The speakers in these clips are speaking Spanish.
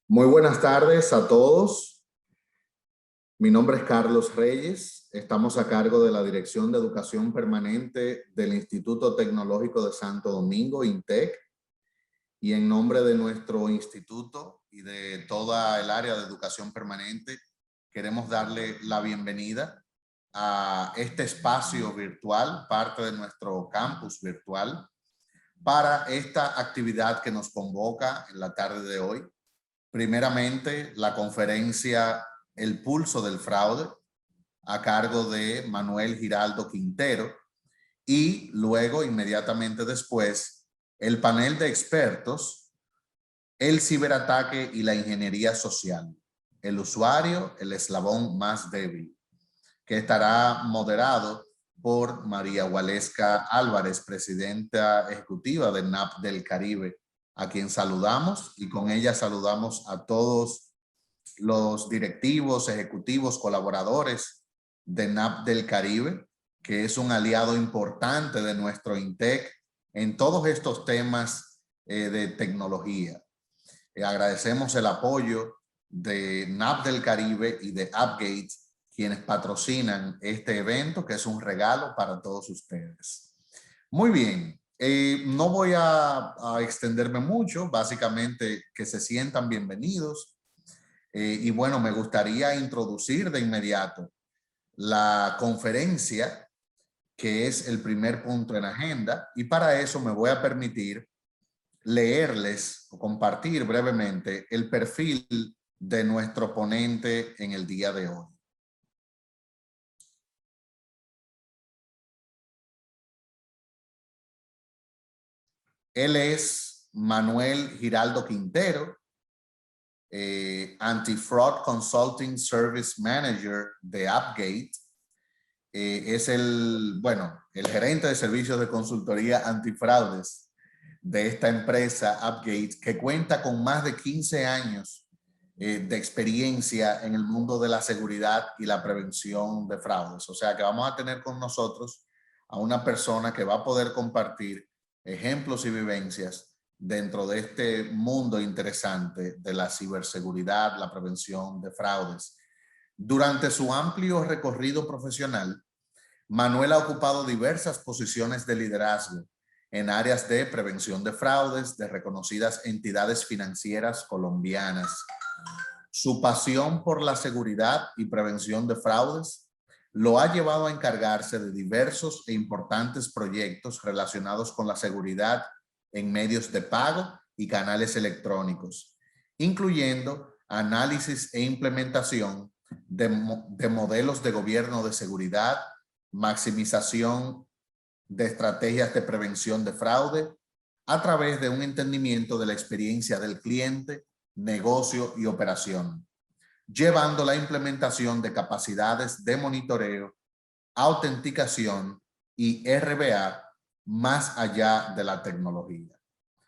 Muy buenas tardes a todos. Mi nombre es Carlos Reyes. Estamos a cargo de la Dirección de Educación Permanente del Instituto Tecnológico de Santo Domingo, INTEC, y en nombre de nuestro instituto y de toda el área de educación permanente, queremos darle la bienvenida a este espacio virtual, parte de nuestro campus virtual, para esta actividad que nos convoca en la tarde de hoy. Primeramente, la conferencia El Pulso del Fraude, a cargo de Manuel Giraldo Quintero, y luego, inmediatamente después, el panel de expertos, el ciberataque y la ingeniería social, el usuario, el eslabón más débil, que estará moderado por María Waleska Álvarez, presidenta ejecutiva del NAP del Caribe, a quien saludamos, y con ella saludamos a todos los directivos, ejecutivos, colaboradores de NAP del Caribe, que es un aliado importante de nuestro INTEC en todos estos temas de tecnología. Agradecemos el apoyo de NAP del Caribe y de AppGate, quienes patrocinan este evento, que es un regalo para todos ustedes. Muy bien, no voy a extenderme mucho, básicamente que se sientan bienvenidos. Y bueno, me gustaría introducir de inmediato la conferencia, que es el primer punto en agenda, y para eso me voy a permitir leerles o compartir brevemente el perfil de nuestro ponente en el día de hoy. Él es Manuel Giraldo Quintero, Anti-Fraud Consulting Service Manager de AppGate. Es el gerente de servicios de consultoría antifraudes de esta empresa AppGate, que cuenta con más de 15 años de experiencia en el mundo de la seguridad y la prevención de fraudes. O sea que vamos a tener con nosotros a una persona que va a poder compartir ejemplos y vivencias dentro de este mundo interesante de la ciberseguridad, la prevención de fraudes. Durante su amplio recorrido profesional, Manuel ha ocupado diversas posiciones de liderazgo en áreas de prevención de fraudes de reconocidas entidades financieras colombianas. Su pasión por la seguridad y prevención de fraudes lo ha llevado a encargarse de diversos e importantes proyectos relacionados con la seguridad en medios de pago y canales electrónicos, incluyendo análisis e implementación de modelos de gobierno de seguridad, maximización de estrategias de prevención de fraude a través de un entendimiento de la experiencia del cliente, negocio y operación, llevando la implementación de capacidades de monitoreo, autenticación y RBA más allá de la tecnología.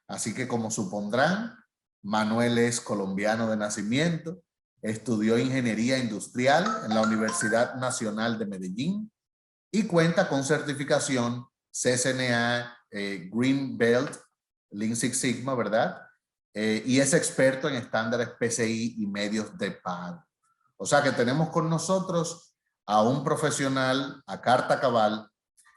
Así que, como supondrán, Manuel es colombiano de nacimiento, estudió ingeniería industrial en la Universidad Nacional de Medellín y cuenta con certificación CCNA, Green Belt, Lean Six Sigma, ¿verdad? Y es experto en estándares PCI y medios de pago. O sea que tenemos con nosotros a un profesional a carta cabal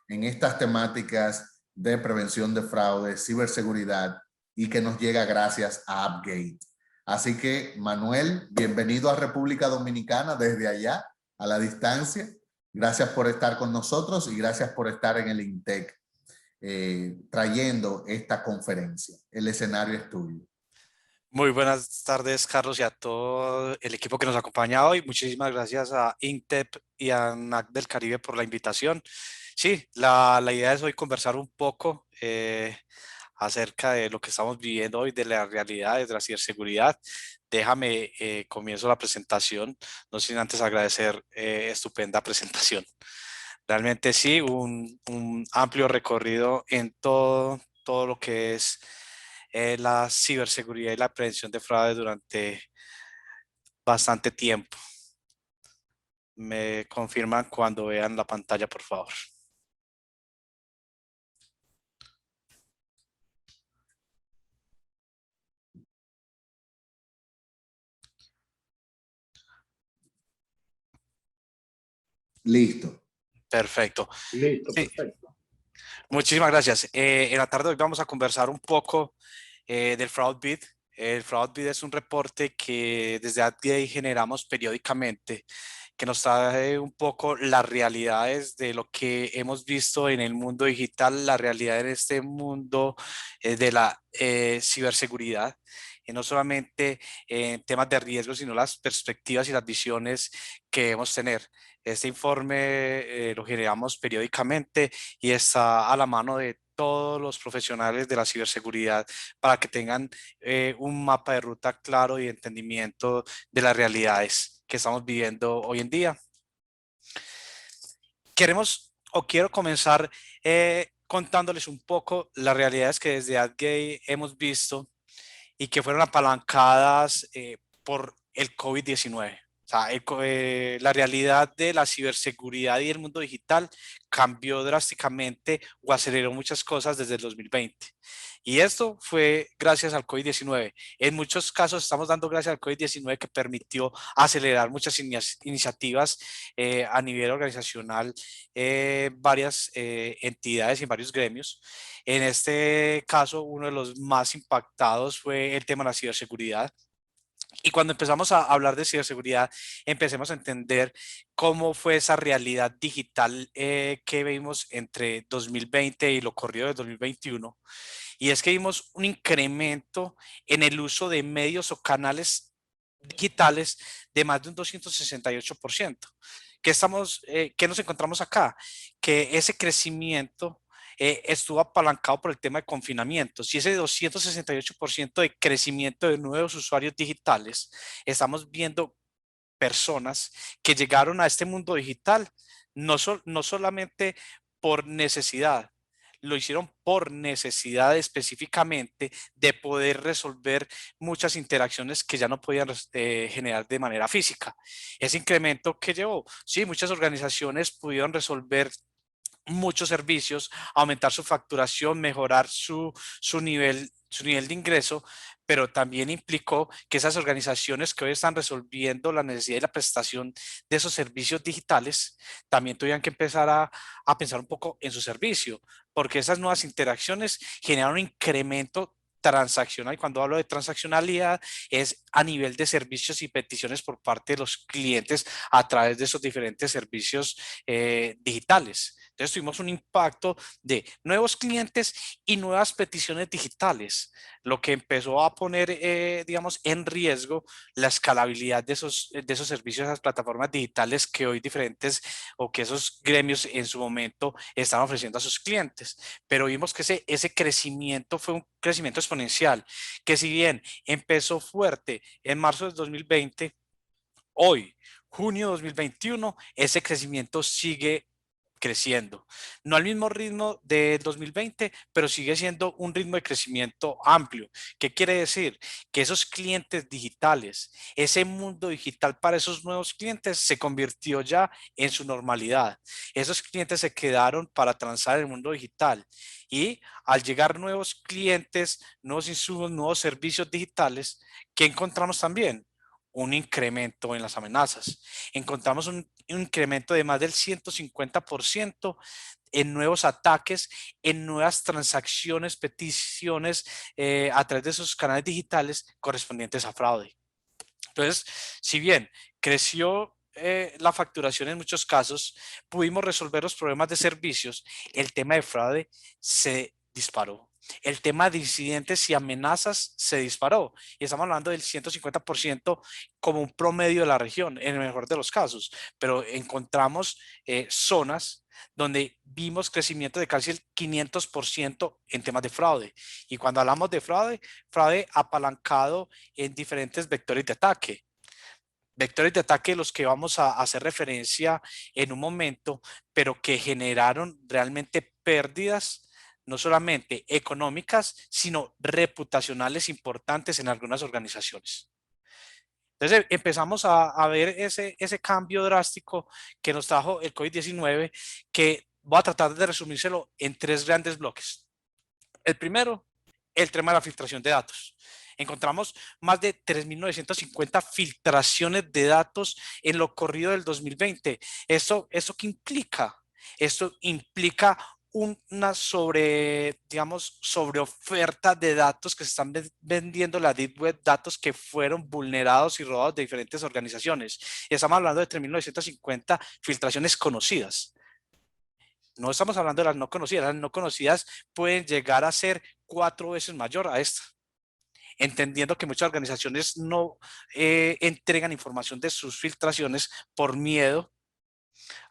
en estas temáticas de prevención de fraude, ciberseguridad, y que nos llega gracias a AppGate. Así que, Manuel, bienvenido a República Dominicana desde allá, a la distancia. Gracias por estar con nosotros y gracias por estar en el INTEC trayendo esta conferencia. El escenario es tuyo. Muy buenas tardes, Carlos, y a todo el equipo que nos acompaña hoy. Muchísimas gracias a INTEP y a NAC del Caribe por la invitación. Sí, la idea es hoy conversar un poco acerca de lo que estamos viviendo hoy, de las realidades de la ciberseguridad. Déjame, comienzo la presentación, no sin antes agradecer estupenda presentación. Realmente sí, un amplio recorrido en todo lo que es la ciberseguridad y la prevención de fraude durante bastante tiempo. Me confirman cuando vean la pantalla, por favor. Listo. Perfecto. Listo, Sí, perfecto. muchísimas gracias. En la tarde de hoy vamos a conversar un poco del FraudBit. El FraudBit es un reporte que desde AdGay generamos periódicamente, que nos trae un poco las realidades de lo que hemos visto en el mundo digital, la realidad en este mundo de la ciberseguridad, y no solamente en temas de riesgo, sino las perspectivas y las visiones que debemos tener. Este informe lo generamos periódicamente y está a la mano de todos los profesionales de la ciberseguridad para que tengan un mapa de ruta claro y entendimiento de las realidades que estamos viviendo hoy en día. Quiero comenzar contándoles un poco las realidades que desde AdGay hemos visto y que fueron apalancadas por el COVID-19. O sea, la realidad de la ciberseguridad y el mundo digital cambió drásticamente o aceleró muchas cosas desde el 2020. Y esto fue gracias al COVID-19. En muchos casos estamos dando gracias al COVID-19 que permitió acelerar muchas iniciativas a nivel organizacional, varias entidades y varios gremios. En este caso, uno de los más impactados fue el tema de la ciberseguridad. Y cuando empezamos a hablar de ciberseguridad, empecemos a entender cómo fue esa realidad digital que vimos entre 2020 y lo corrido de 2021. Y es que vimos un incremento en el uso de medios o canales digitales de más de un 268%. ¿Qué nos encontramos acá? Que ese crecimiento estuvo apalancado por el tema de confinamientos y ese 268% de crecimiento de nuevos usuarios digitales, estamos viendo personas que llegaron a este mundo digital no solamente por necesidad, lo hicieron por necesidad específicamente de poder resolver muchas interacciones que ya no podían generar de manera física. Ese incremento que llevó, sí, muchas organizaciones pudieron resolver muchos servicios, aumentar su facturación, mejorar su nivel de ingreso, pero también implicó que esas organizaciones que hoy están resolviendo la necesidad y la prestación de esos servicios digitales, también tuvieran que empezar a pensar un poco en su servicio, porque esas nuevas interacciones generan un incremento transaccional. Y cuando hablo de transaccionalidad es a nivel de servicios y peticiones por parte de los clientes a través de esos diferentes servicios digitales. Entonces tuvimos un impacto de nuevos clientes y nuevas peticiones digitales, lo que empezó a poner, digamos, en riesgo la escalabilidad de esos servicios, esas plataformas digitales que hoy diferentes o que esos gremios en su momento están ofreciendo a sus clientes. Pero vimos que ese crecimiento fue un crecimiento exponencial, que si bien empezó fuerte en marzo del 2020, hoy, junio de 2021, ese crecimiento sigue creciendo. No al mismo ritmo de 2020, pero sigue siendo un ritmo de crecimiento amplio. ¿Qué quiere decir? Que esos clientes digitales, ese mundo digital para esos nuevos clientes se convirtió ya en su normalidad. Esos clientes se quedaron para transar en el mundo digital y al llegar nuevos clientes, nuevos insumos, nuevos servicios digitales, ¿qué encontramos también? Un incremento en las amenazas. Encontramos un incremento de más del 150% en nuevos ataques, en nuevas transacciones, peticiones a través de esos canales digitales correspondientes a fraude. Entonces, si bien creció la facturación en muchos casos, pudimos resolver los problemas de servicios, el tema de fraude se disparó. El tema de incidentes y amenazas se disparó. Y estamos hablando del 150% como un promedio de la región, en el mejor de los casos. Pero encontramos zonas donde vimos crecimiento de casi el 500% en temas de fraude. Y cuando hablamos de fraude, fraude apalancado en diferentes vectores de ataque. Vectores de ataque los que vamos a hacer referencia en un momento, pero que generaron realmente pérdidas no solamente económicas, sino reputacionales importantes en algunas organizaciones. Entonces empezamos a ver ese cambio drástico que nos trajo el COVID-19, que voy a tratar de resumírselo en tres grandes bloques. El primero, el tema de la filtración de datos. Encontramos más de 3.950 filtraciones de datos en lo corrido del 2020. ¿Eso qué implica? Esto implica una digamos, sobre oferta de datos que se están vendiendo en la Deep Web, datos que fueron vulnerados y robados de diferentes organizaciones. Y estamos hablando de 3.950 filtraciones conocidas. No estamos hablando de las no conocidas. Las no conocidas pueden llegar a ser 4 veces mayor a esta, entendiendo que muchas organizaciones no entregan información de sus filtraciones por miedo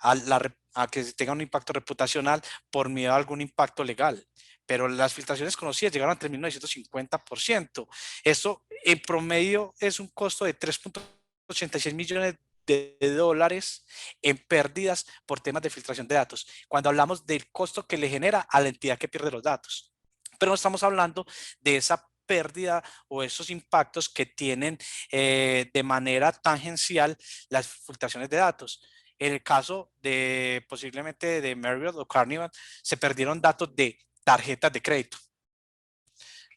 a que tenga un impacto reputacional, por miedo a algún impacto legal. Pero las filtraciones conocidas llegaron a 3.950%. Esto en promedio es un costo de 3.86 millones de dólares en pérdidas por temas de filtración de datos, cuando hablamos del costo que le genera a la entidad que pierde los datos. Pero no estamos hablando de esa pérdida o esos impactos que tienen de manera tangencial las filtraciones de datos. En el caso de posiblemente de Marriott o Carnival, se perdieron datos de tarjetas de crédito.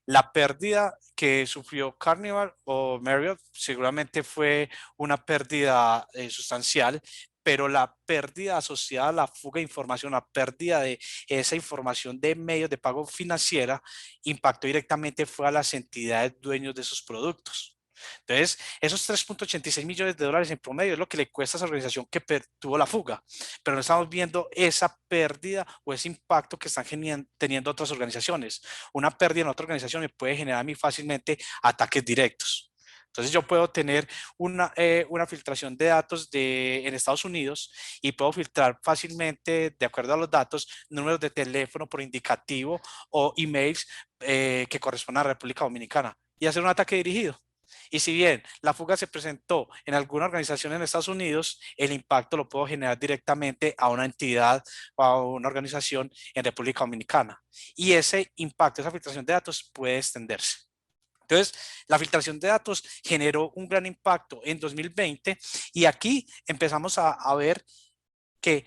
La pérdida que sufrió Carnival o Marriott seguramente fue una pérdida sustancial, pero la pérdida asociada a la fuga de información, la pérdida de esa información de medios de pago financiera, impactó directamente fue a las entidades dueños de esos productos. Entonces, esos 3.86 millones de dólares en promedio es lo que le cuesta a esa organización que tuvo la fuga, pero no estamos viendo esa pérdida o ese impacto que están teniendo otras organizaciones. Una pérdida en otra organización me puede generar a mí fácilmente ataques directos. Entonces yo puedo tener una filtración de datos en Estados Unidos y puedo filtrar fácilmente, de acuerdo a los datos, números de teléfono por indicativo o emails que correspondan a la República Dominicana y hacer un ataque dirigido. Y si bien la fuga se presentó en alguna organización en Estados Unidos, el impacto lo puedo generar directamente a una entidad o a una organización en República Dominicana. Y ese impacto, esa filtración de datos puede extenderse. Entonces, la filtración de datos generó un gran impacto en 2020 y aquí empezamos a ver que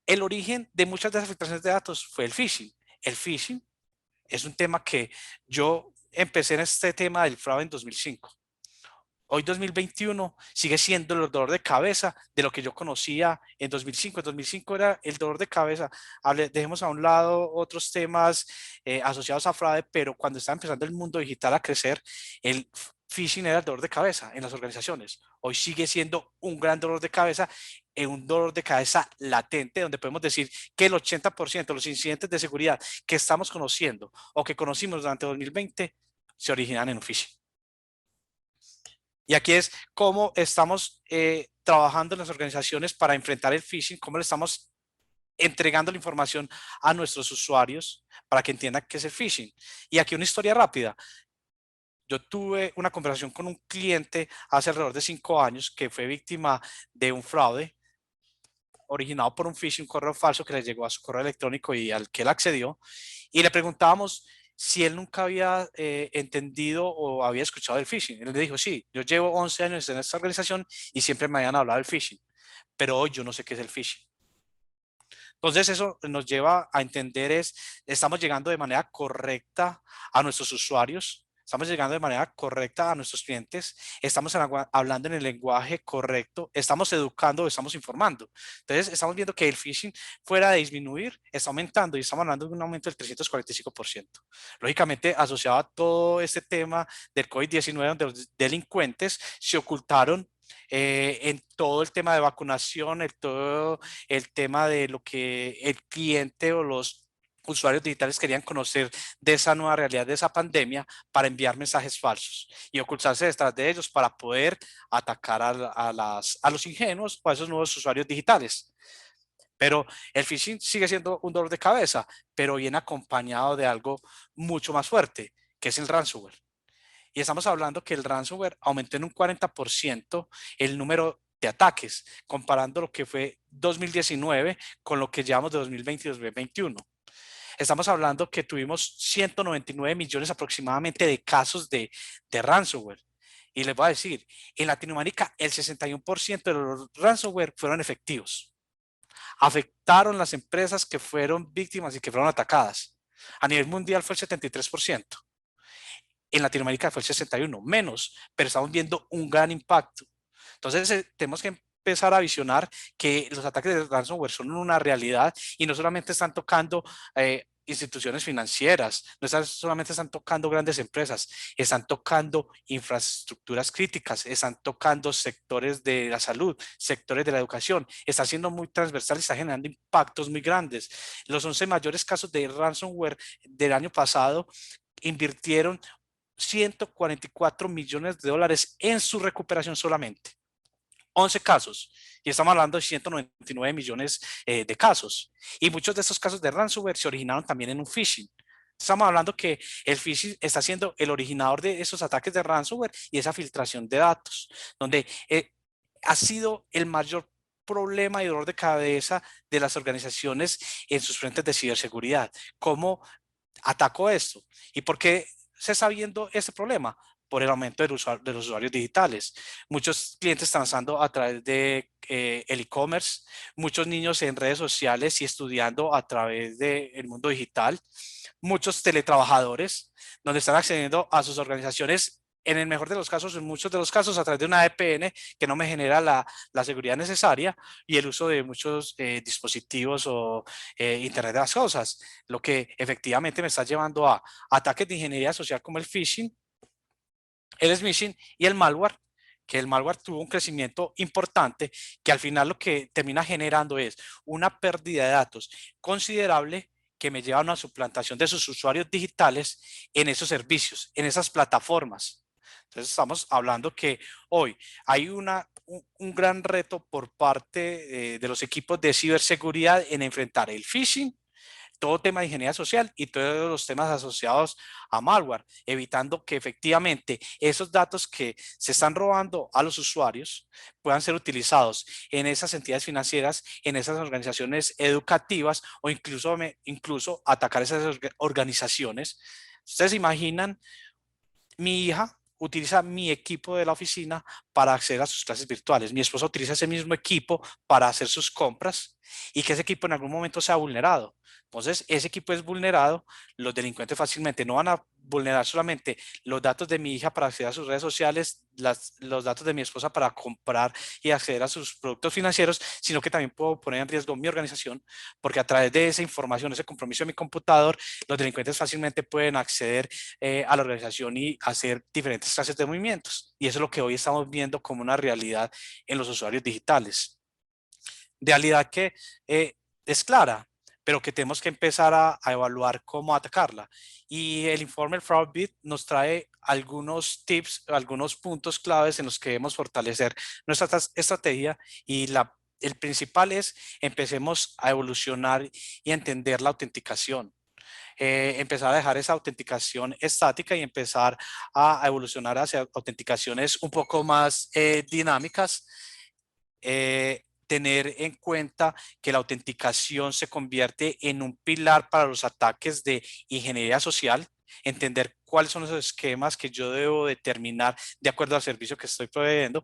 el origen de muchas de esas filtraciones de datos fue el phishing. El phishing es un tema que yo empecé en este tema del fraude en 2005. Hoy 2021 sigue siendo el dolor de cabeza de lo que yo conocía en 2005. En 2005 era el dolor de cabeza. Dejemos a un lado otros temas asociados a fraude, pero cuando estaba empezando el mundo digital a crecer, el phishing era el dolor de cabeza en las organizaciones. Hoy sigue siendo un gran dolor de cabeza, un dolor de cabeza latente, donde podemos decir que el 80% de los incidentes de seguridad que estamos conociendo o que conocimos durante 2020 se originan en un phishing. Y aquí es cómo estamos trabajando en las organizaciones para enfrentar el phishing, cómo le estamos entregando la información a nuestros usuarios para que entiendan qué es el phishing. Y aquí una historia rápida. Yo tuve una conversación con un cliente hace alrededor de 5 años que fue víctima de un fraude originado por un phishing, un correo falso que le llegó a su correo electrónico y al que él accedió. Y le preguntábamos si él nunca había entendido o había escuchado del phishing. Él le dijo, sí, yo llevo 11 años en esta organización y siempre me habían hablado del phishing, pero hoy yo no sé qué es el phishing. Entonces eso nos lleva a entender estamos llegando de manera correcta a nuestros usuarios, estamos llegando de manera correcta a nuestros clientes, estamos hablando en el lenguaje correcto, estamos educando, estamos informando. Entonces estamos viendo que el phishing, fuera de disminuir, está aumentando y estamos hablando de un aumento del 345%. Lógicamente, asociado a todo este tema del COVID-19, donde los delincuentes se ocultaron en todo el tema de vacunación, todo el tema de lo que el cliente o los usuarios digitales querían conocer de esa nueva realidad, de esa pandemia, para enviar mensajes falsos y ocultarse detrás de ellos para poder atacar a los ingenuos o a esos nuevos usuarios digitales. Pero el phishing sigue siendo un dolor de cabeza, pero viene acompañado de algo mucho más fuerte, que es el ransomware. Y estamos hablando que el ransomware aumentó en un 40% el número de ataques, comparando lo que fue 2019 con lo que llevamos de 2020 y 2021. Estamos hablando que tuvimos 199 millones aproximadamente de casos de ransomware. Y les voy a decir, en Latinoamérica el 61% de los ransomware fueron efectivos. Afectaron las empresas que fueron víctimas y que fueron atacadas. A nivel mundial fue el 73%. en Latinoamérica fue el 61, menos, pero estamos viendo un gran impacto. Entonces, tenemos que empezar a visionar que los ataques de ransomware son una realidad y no solamente están tocando instituciones financieras, no están, solamente están tocando grandes empresas, están tocando infraestructuras críticas, están tocando sectores de la salud, sectores de la educación, está siendo muy transversal y está generando impactos muy grandes. Los 11 mayores casos de ransomware del año pasado invirtieron 144 millones de dólares en su recuperación solamente. 11 casos y estamos hablando de 199 millones de casos. Y muchos de estos casos de ransomware se originaron también en un phishing. Estamos hablando que el phishing está siendo el originador de esos ataques de ransomware y esa filtración de datos, donde ha sido el mayor problema y dolor de cabeza de las organizaciones en sus frentes de ciberseguridad. ¿Cómo atacó esto? ¿Y por qué se está viendo ese problema? Por el aumento de los usuarios digitales. Muchos clientes transando a través de el e-commerce, muchos niños en redes sociales y estudiando a través del mundo digital, muchos teletrabajadores donde están accediendo a sus organizaciones en el mejor de los casos, en muchos de los casos, a través de una VPN que no me genera la seguridad necesaria y el uso de muchos dispositivos o Internet de las cosas, lo que efectivamente me está llevando a ataques de ingeniería social como el phishing, el smishing y el malware, que el malware tuvo un crecimiento importante, que al final lo que termina generando es una pérdida de datos considerable que me lleva a una suplantación de sus usuarios digitales en esos servicios, en esas plataformas. Entonces estamos hablando que hoy hay un gran reto por parte de los equipos de ciberseguridad en enfrentar el phishing, todo tema de ingeniería social y todos los temas asociados a malware, evitando que efectivamente esos datos que se están robando a los usuarios puedan ser utilizados en esas entidades financieras, en esas organizaciones educativas o incluso atacar esas organizaciones. Ustedes imaginan, mi hija utiliza mi equipo de la oficina para acceder a sus clases virtuales. Mi esposa utiliza ese mismo equipo para hacer sus compras y que ese equipo en algún momento sea vulnerado. Entonces, ese equipo es vulnerado, los delincuentes fácilmente no van a vulnerar solamente los datos de mi hija para acceder a sus redes sociales, los datos de mi esposa para comprar y acceder a sus productos financieros, sino que también puedo poner en riesgo mi organización, porque a través de esa información, ese compromiso de mi computador, los delincuentes fácilmente pueden acceder a la organización y hacer diferentes clases de movimientos. Y eso es lo que hoy estamos viendo como una realidad en los usuarios digitales. Realidad que es clara, pero que tenemos que empezar a evaluar cómo atacarla. Y el informe el FraudBit nos trae algunos tips, algunos puntos claves en los que debemos fortalecer nuestra estrategia y el principal es empecemos a evolucionar y a entender la autenticación. Empezar a dejar esa autenticación estática y empezar a evolucionar hacia autenticaciones un poco más dinámicas. Tener en cuenta que la autenticación se convierte en un pilar para los ataques de ingeniería social, entender cuáles son esos esquemas que yo debo determinar de acuerdo al servicio que estoy proveyendo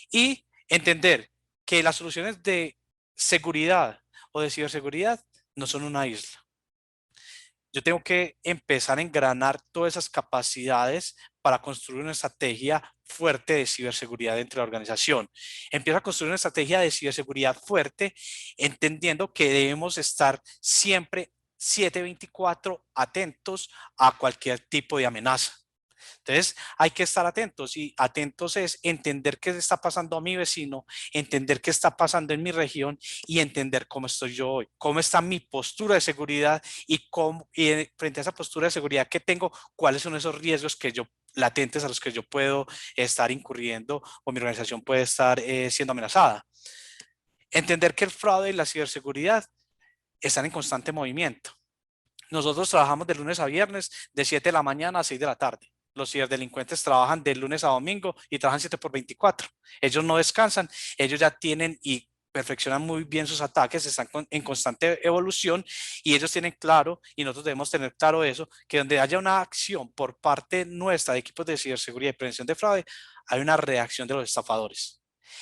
y entender que las soluciones de seguridad o de ciberseguridad no son una isla. Yo tengo que empezar a engranar todas esas capacidades para construir una estrategia fuerte de ciberseguridad dentro de la organización. Empiezo a construir una estrategia de ciberseguridad fuerte, entendiendo que debemos estar siempre 7/24 atentos a cualquier tipo de amenaza. Entonces, hay que estar atentos y atentos es entender qué está pasando a mi vecino, entender qué está pasando en mi región y entender cómo estoy yo hoy, cómo está mi postura de seguridad y frente a esa postura de seguridad que tengo, cuáles son esos riesgos que yo latentes a los que yo puedo estar incurriendo o mi organización puede estar siendo amenazada. Entender que el fraude y la ciberseguridad están en constante movimiento. Nosotros trabajamos de lunes a viernes, de 7 de la mañana a 6 de la tarde. Los ciberdelincuentes trabajan de lunes a domingo y trabajan 7/24. Ellos no descansan, ellos ya tienen y perfeccionan muy bien sus ataques, están en constante evolución y ellos tienen claro, y nosotros debemos tener claro eso, que donde haya una acción por parte nuestra de equipos de ciberseguridad y prevención de fraude, hay una reacción de los estafadores.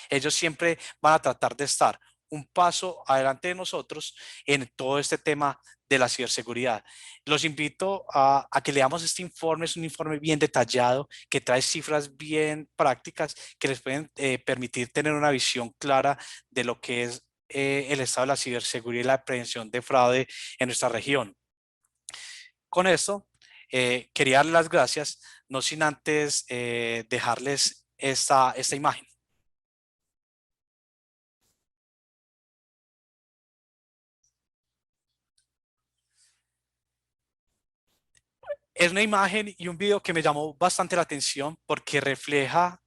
Ellos siempre van a tratar de estar un paso adelante de nosotros en todo este tema de la ciberseguridad. Los invito a que leamos este informe, es un informe bien detallado, que trae cifras bien prácticas, que les pueden permitir tener una visión clara de lo que es el estado de la ciberseguridad y la prevención de fraude en nuestra región. Con esto, quería dar las gracias, no sin antes dejarles esta imagen. Es una imagen y un video que me llamó bastante la atención porque refleja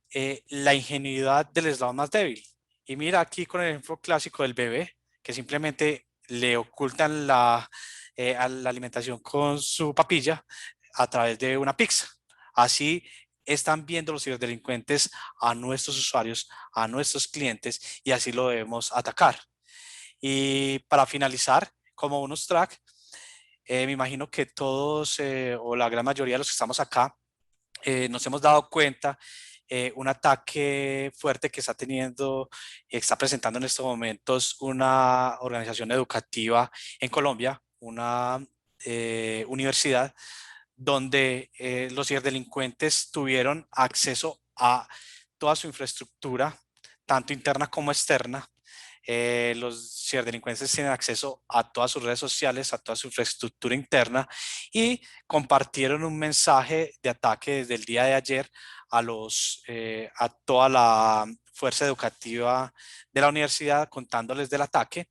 la ingenuidad del eslabón más débil. Y mira aquí con el ejemplo clásico del bebé, que simplemente le ocultan a la alimentación con su papilla a través de una pizza. Así están viendo los ciberdelincuentes a nuestros usuarios, a nuestros clientes, y así lo debemos atacar. Y para finalizar, como bonus track, me imagino que todos o la gran mayoría de los que estamos acá nos hemos dado cuenta un ataque fuerte que está presentando en estos momentos una organización educativa en Colombia, una universidad, donde los ciberdelincuentes tuvieron acceso a toda su infraestructura, tanto interna como externa. Los ciberdelincuentes tienen acceso a todas sus redes sociales, a toda su infraestructura interna, y compartieron un mensaje de ataque desde el día de ayer a toda la fuerza educativa de la universidad, contándoles del ataque.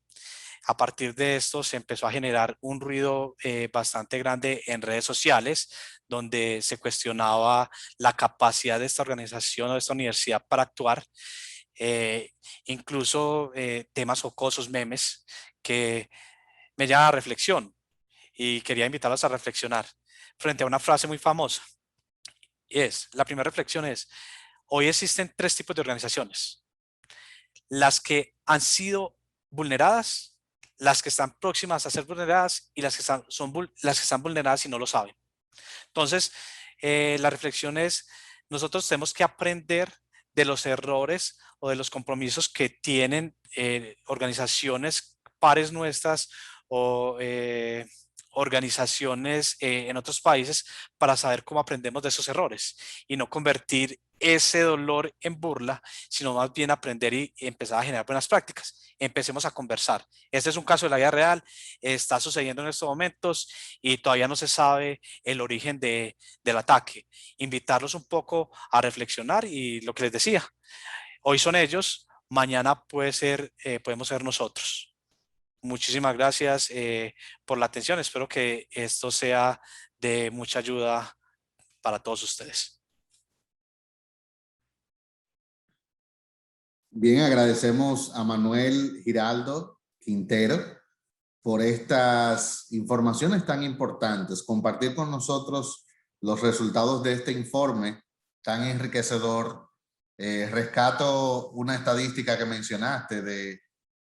A partir de esto se empezó a generar un ruido bastante grande en redes sociales, donde se cuestionaba la capacidad de esta organización o de esta universidad para actuar. eh, Incluso temas jocosos, memes, que me llaman a reflexión, y quería invitarlos a reflexionar frente a una frase muy famosa. Y la primera reflexión es: hoy existen tres tipos de organizaciones: las que han sido vulneradas, las que están próximas a ser vulneradas y las que están vulneradas y no lo saben. Entonces, la reflexión es: nosotros tenemos que aprender de los errores o de los compromisos que tienen organizaciones pares nuestras o organizaciones en otros países, para saber cómo aprendemos de esos errores y no convertir ese dolor en burla, sino más bien aprender y empezar a generar buenas prácticas. Empecemos a conversar. Este es un caso de la vida real, está sucediendo en estos momentos y todavía no se sabe el origen del ataque. Invitarlos un poco a reflexionar, y lo que les decía, hoy son ellos, mañana podemos ser nosotros. Muchísimas gracias por la atención. Espero que esto sea de mucha ayuda para todos ustedes. Bien, agradecemos a Manuel Giraldo Quintero por estas informaciones tan importantes, compartir con nosotros los resultados de este informe tan enriquecedor. Rescato una estadística que mencionaste de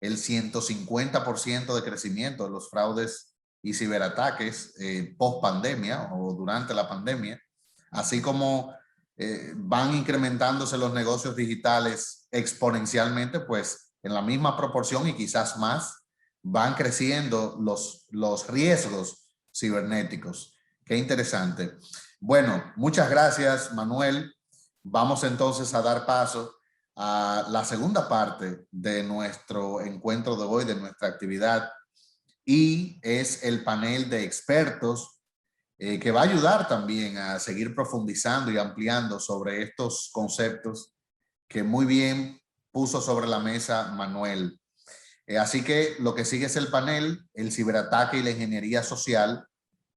el 150% de crecimiento de los fraudes y ciberataques post pandemia o durante la pandemia, así como van incrementándose los negocios digitales exponencialmente, pues en la misma proporción y quizás más, van creciendo los riesgos cibernéticos. Qué interesante. Bueno, muchas gracias, Manuel. Vamos entonces a dar paso a la segunda parte de nuestro encuentro de hoy, de nuestra actividad, y es el panel de expertos que va a ayudar también a seguir profundizando y ampliando sobre estos conceptos que muy bien puso sobre la mesa Manuel. Así que lo que sigue es el panel: el ciberataque y la ingeniería social,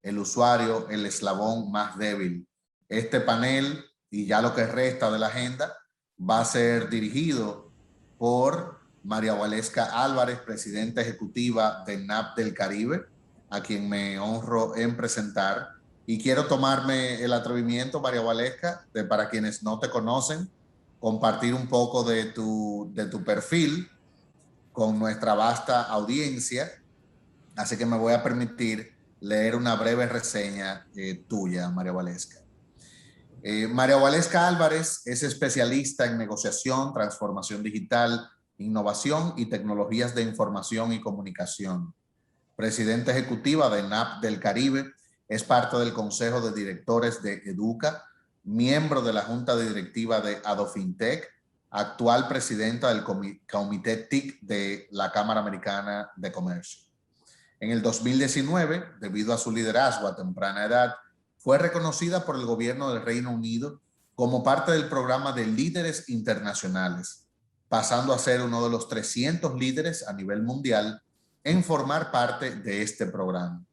el usuario, el eslabón más débil. Este panel, y ya lo que resta de la agenda, va a ser dirigido por María Waleska Álvarez, presidenta ejecutiva de NAP del Caribe, a quien me honro en presentar. Y quiero tomarme el atrevimiento, María Waleska, de, para quienes no te conocen, compartir un poco de tu perfil con nuestra vasta audiencia. Así que me voy a permitir leer una breve reseña tuya, María Waleska. María Waleska Álvarez es especialista en negociación, transformación digital Innovación y Tecnologías de Información y Comunicación. Presidenta ejecutiva de NAP del Caribe, es parte del Consejo de Directores de Educa, miembro de la Junta Directiva de Adofintec, actual presidenta del Comité TIC de la Cámara Americana de Comercio. En el 2019, debido a su liderazgo a temprana edad, fue reconocida por el gobierno del Reino Unido como parte del programa de líderes internacionales, pasando a ser uno de los 300 líderes a nivel mundial en formar parte de este programa.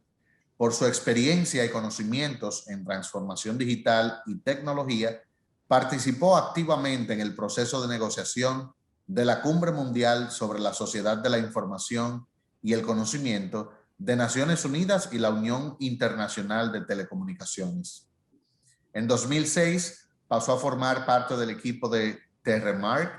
Por su experiencia y conocimientos en transformación digital y tecnología, participó activamente en el proceso de negociación de la Cumbre Mundial sobre la Sociedad de la Información y el Conocimiento de Naciones Unidas y la Unión Internacional de Telecomunicaciones. En 2006 pasó a formar parte del equipo de Terremark,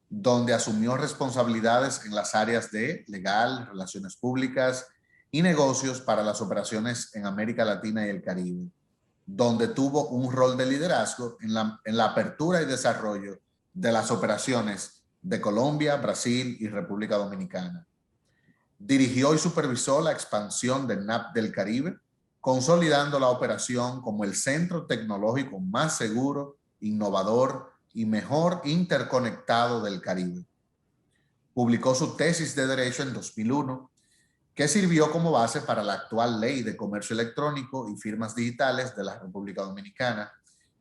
donde asumió responsabilidades en las áreas de legal, relaciones públicas y negocios para las operaciones en América Latina y el Caribe, donde tuvo un rol de liderazgo en la apertura y desarrollo de las operaciones de Colombia, Brasil y República Dominicana. Dirigió y supervisó la expansión del NAP del Caribe, consolidando la operación como el centro tecnológico más seguro, innovador y mejor interconectado del Caribe. Publicó su tesis de Derecho en 2001, que sirvió como base para la actual Ley de Comercio Electrónico y Firmas Digitales de la República Dominicana,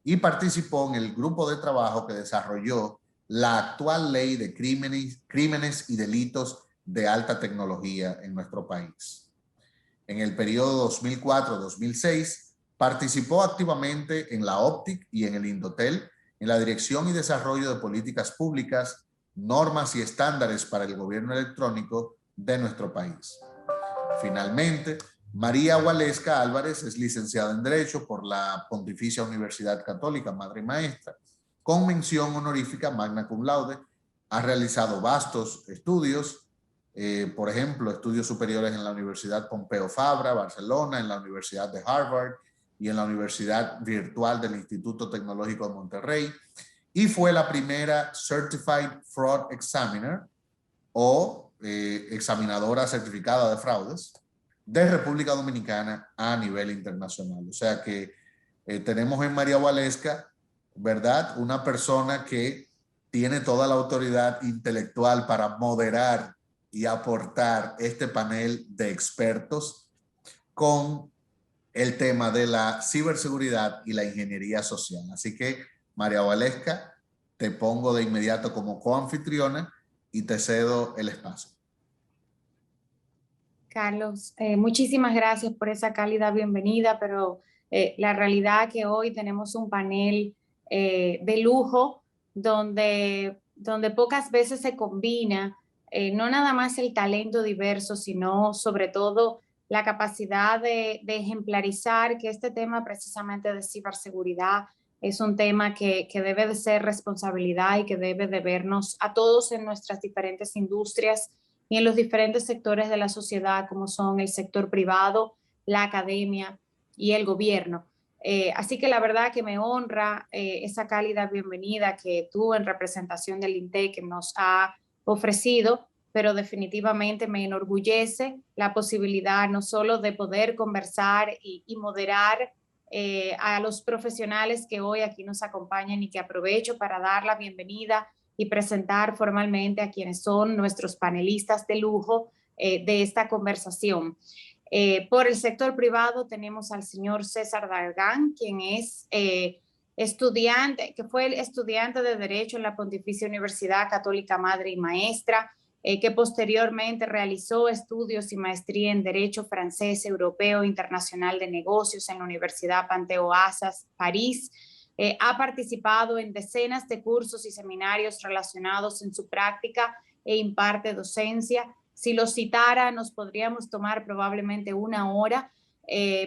y participó en el grupo de trabajo que desarrolló la actual Ley de Crímenes y Delitos de Alta Tecnología en nuestro país. En el periodo 2004-2006, participó activamente en la OPTIC y en el Indotel, en la dirección y desarrollo de políticas públicas, normas y estándares para el gobierno electrónico de nuestro país. Finalmente, María Waleska Álvarez es licenciada en Derecho por la Pontificia Universidad Católica, Madre y Maestra, con mención honorífica magna cum laude. Ha realizado vastos estudios, por ejemplo, estudios superiores en la Universidad Pompeu Fabra, Barcelona, en la Universidad de Harvard y en la Universidad Virtual del Instituto Tecnológico de Monterrey, y fue la primera Certified Fraud Examiner o examinadora certificada de fraudes de República Dominicana a nivel internacional. O sea que tenemos en María Waleska, ¿verdad?, una persona que tiene toda la autoridad intelectual para moderar y aportar este panel de expertos con el tema de la ciberseguridad y la ingeniería social. Así que, María Waleska, te pongo de inmediato como coanfitriona y te cedo el espacio. Carlos, muchísimas gracias por esa cálida bienvenida, pero la realidad que hoy tenemos un panel de lujo donde pocas veces se combina no nada más el talento diverso, sino sobre todo la capacidad de ejemplarizar que este tema precisamente de ciberseguridad es un tema que debe de ser responsabilidad y que debe de vernos a todos en nuestras diferentes industrias y en los diferentes sectores de la sociedad, como son el sector privado, la academia y el gobierno. Así que la verdad que me honra esa cálida bienvenida que tú en representación del INTEC nos ha ofrecido, pero definitivamente me enorgullece la posibilidad no solo de poder conversar y moderar a los profesionales que hoy aquí nos acompañan, y que aprovecho para dar la bienvenida y presentar formalmente a quienes son nuestros panelistas de lujo de esta conversación. Por el sector privado tenemos al señor César Dargan, quien es estudiante, que fue el estudiante de Derecho en la Pontificia Universidad Católica Madre y Maestra, que posteriormente realizó estudios y maestría en Derecho Francés, Europeo, Internacional de Negocios en la Universidad Panteo Assas, París. Ha participado en decenas de cursos y seminarios relacionados en su práctica e imparte docencia. Si lo citara, nos podríamos tomar probablemente una hora,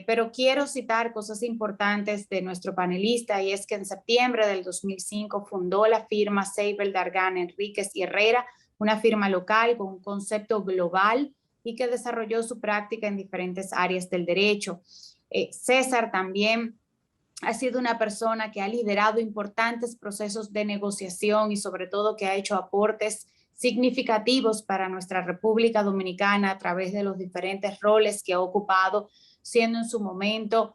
pero quiero citar cosas importantes de nuestro panelista, y es que en septiembre del 2005 fundó la firma Seibel, Dargan, Enríquez y Herrera, una firma local con un concepto global y que desarrolló su práctica en diferentes áreas del derecho. César también ha sido una persona que ha liderado importantes procesos de negociación y sobre todo que ha hecho aportes significativos para nuestra República Dominicana a través de los diferentes roles que ha ocupado, siendo en su momento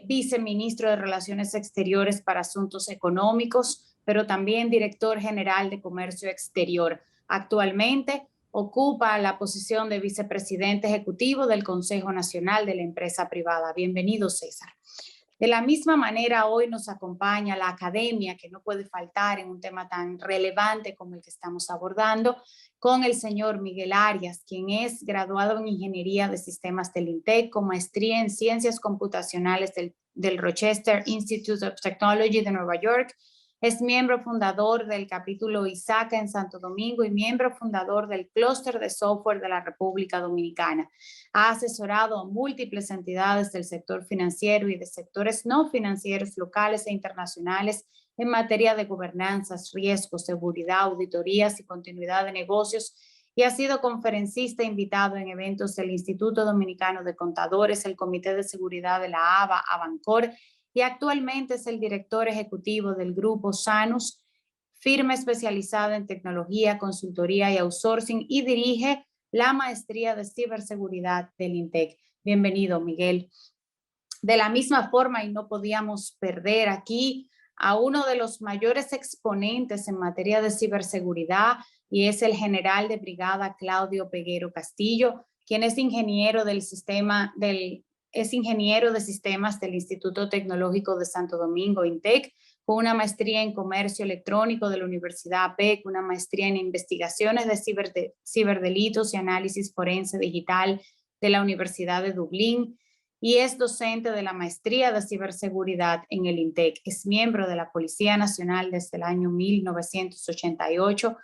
viceministro de Relaciones Exteriores para Asuntos Económicos, pero también director general de Comercio Exterior. Actualmente ocupa la posición de vicepresidente ejecutivo del Consejo Nacional de la Empresa Privada. Bienvenido, César. De la misma manera, hoy nos acompaña la academia, que no puede faltar en un tema tan relevante como el que estamos abordando, con el señor Miguel Arias, quien es graduado en Ingeniería de Sistemas del INTEC, con maestría en Ciencias Computacionales del Rochester Institute of Technology de Nueva York. Es miembro fundador del capítulo ISACA en Santo Domingo y miembro fundador del Clúster de Software de la República Dominicana. Ha asesorado a múltiples entidades del sector financiero y de sectores no financieros locales e internacionales en materia de gobernanzas, riesgos, seguridad, auditorías y continuidad de negocios, y ha sido conferencista invitado en eventos del Instituto Dominicano de Contadores, el Comité de Seguridad de la ABA, Abancor, y actualmente es el director ejecutivo del grupo Sanus, firma especializada en tecnología, consultoría y outsourcing, y dirige la maestría de ciberseguridad del INTEC. Bienvenido, Miguel. De la misma forma, y no podíamos perder aquí a uno de los mayores exponentes en materia de ciberseguridad, y es el general de brigada Claudio Peguero Castillo, quien es ingeniero de sistemas del Instituto Tecnológico de Santo Domingo, INTEC, con una maestría en comercio electrónico de la Universidad APEC, una maestría en investigaciones de ciberdelitos y análisis forense digital de la Universidad de Dublín, y es docente de la maestría de ciberseguridad en el INTEC. Es miembro de la Policía Nacional desde el año 1988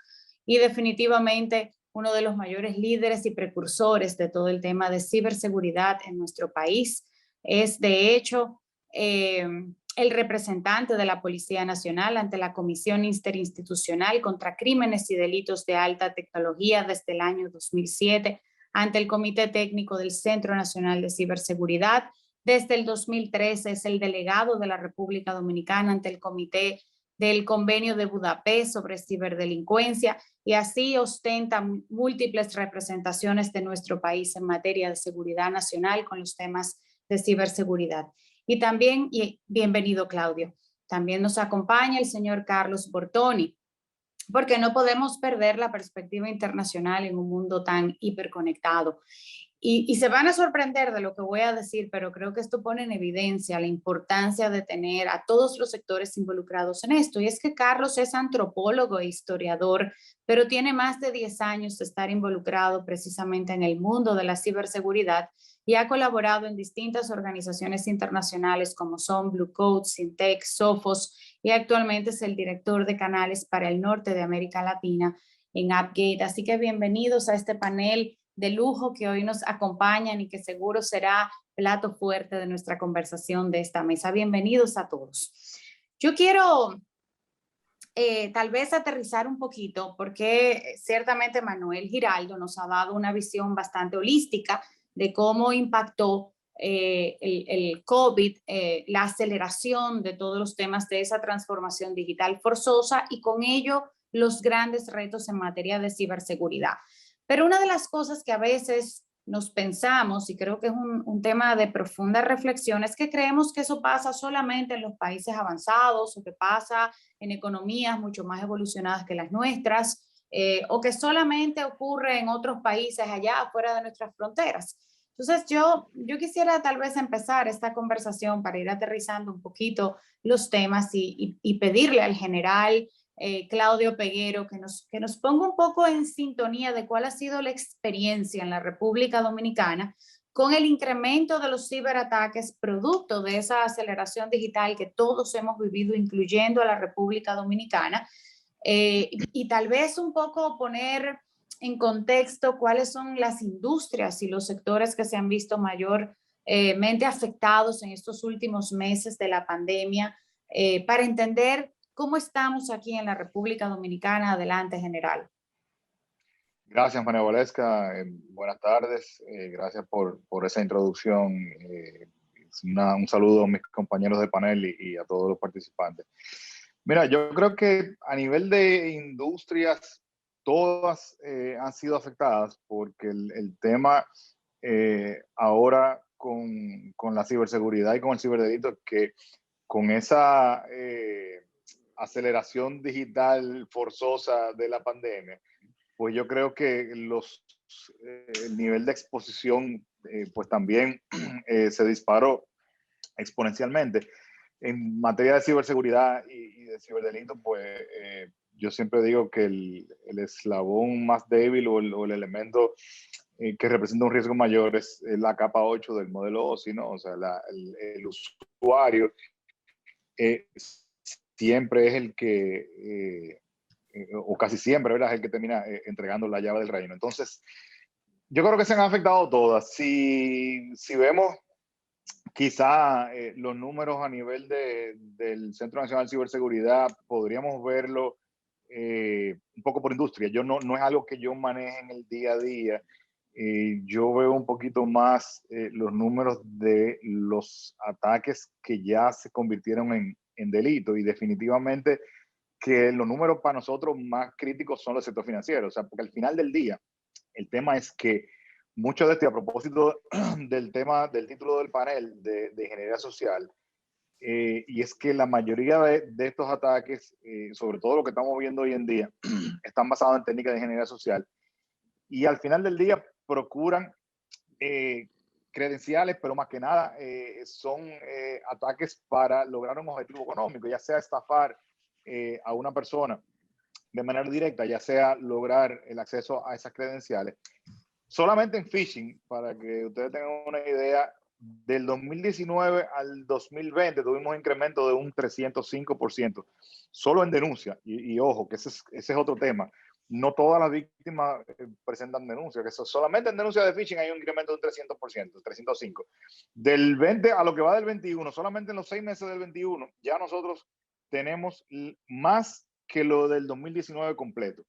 y definitivamente uno de los mayores líderes y precursores de todo el tema de ciberseguridad en nuestro país. Es, de hecho, el representante de la Policía Nacional ante la Comisión Interinstitucional contra Crímenes y Delitos de Alta Tecnología desde el año 2007, ante el Comité Técnico del Centro Nacional de Ciberseguridad. Desde el 2013 es el delegado de la República Dominicana ante el Comité del Convenio de Budapest sobre ciberdelincuencia, y así ostenta múltiples representaciones de nuestro país en materia de seguridad nacional con los temas de ciberseguridad. Y también, y bienvenido, Claudio, también nos acompaña el señor Carlos Bortoni, porque no podemos perder la perspectiva internacional en un mundo tan hiperconectado. Y se van a sorprender de lo que voy a decir, pero creo que esto pone en evidencia la importancia de tener a todos los sectores involucrados en esto. Y es que Carlos es antropólogo e historiador, pero tiene más de 10 años de estar involucrado precisamente en el mundo de la ciberseguridad y ha colaborado en distintas organizaciones internacionales como son Blue Code, Syntec, Sophos, y actualmente es el director de canales para el norte de América Latina en AppGate. Así que bienvenidos a este panel de lujo que hoy nos acompañan y que seguro será plato fuerte de nuestra conversación de esta mesa. Bienvenidos a todos. Yo quiero tal vez aterrizar un poquito, porque ciertamente Manuel Giraldo nos ha dado una visión bastante holística de cómo impactó el COVID, la aceleración de todos los temas de esa transformación digital forzosa y con ello los grandes retos en materia de ciberseguridad. Pero una de las cosas que a veces nos pensamos, y creo que es un tema de profunda reflexión, es que creemos que eso pasa solamente en los países avanzados o que pasa en economías mucho más evolucionadas que las nuestras, o que solamente ocurre en otros países allá afuera de nuestras fronteras. Entonces yo quisiera tal vez empezar esta conversación para ir aterrizando un poquito los temas y pedirle al general Claudio Peguero que nos ponga un poco en sintonía de cuál ha sido la experiencia en la República Dominicana con el incremento de los ciberataques producto de esa aceleración digital que todos hemos vivido, incluyendo a la República Dominicana, y tal vez un poco poner en contexto cuáles son las industrias y los sectores que se han visto mayormente afectados en estos últimos meses de la pandemia, para entender cómo estamos aquí en la República Dominicana. Adelante, general. Gracias, María Valesca. Buenas tardes. Gracias por esa introducción. Un saludo a mis compañeros de panel y a todos los participantes. Mira, yo creo que a nivel de industrias, todas han sido afectadas porque el tema ahora con la ciberseguridad y con el ciberdelito, que con esa aceleración digital forzosa de la pandemia, pues yo creo que el nivel de exposición pues también se disparó exponencialmente. En materia de ciberseguridad y de ciberdelito, pues yo siempre digo que el eslabón más débil o el elemento que representa un riesgo mayor es la capa 8 del modelo OSI, ¿no? O sea, el usuario siempre es el que, o casi siempre, ¿verdad? Es el que termina entregando la llave del reino. Entonces, yo creo que se han afectado todas. Si vemos quizá los números a nivel del Centro Nacional de Ciberseguridad, podríamos verlo un poco por industria. Yo no es algo que yo maneje en el día a día. Yo veo un poquito más los números de los ataques que ya se convirtieron en delito, y definitivamente que los números para nosotros más críticos son los sectores financieros. O sea, porque al final del día, el tema es que mucho de este, a propósito del tema del título del panel de ingeniería social, y es que la mayoría de estos ataques, sobre todo lo que estamos viendo hoy en día, están basados en técnicas de ingeniería social, y al final del día procuran credenciales, pero más que nada son ataques para lograr un objetivo económico, ya sea estafar a una persona de manera directa, ya sea lograr el acceso a esas credenciales. Solamente en phishing, para que ustedes tengan una idea, del 2019 al 2020 tuvimos un incremento de un 305%, solo en denuncia. Y ojo, que ese es otro tema. No todas las víctimas presentan denuncia, que solamente en denuncia de phishing hay un incremento de un 300%, 305%. Del 20 a lo que va del 21, solamente en los 6 meses del 21, ya nosotros tenemos más que lo del 2019 completo.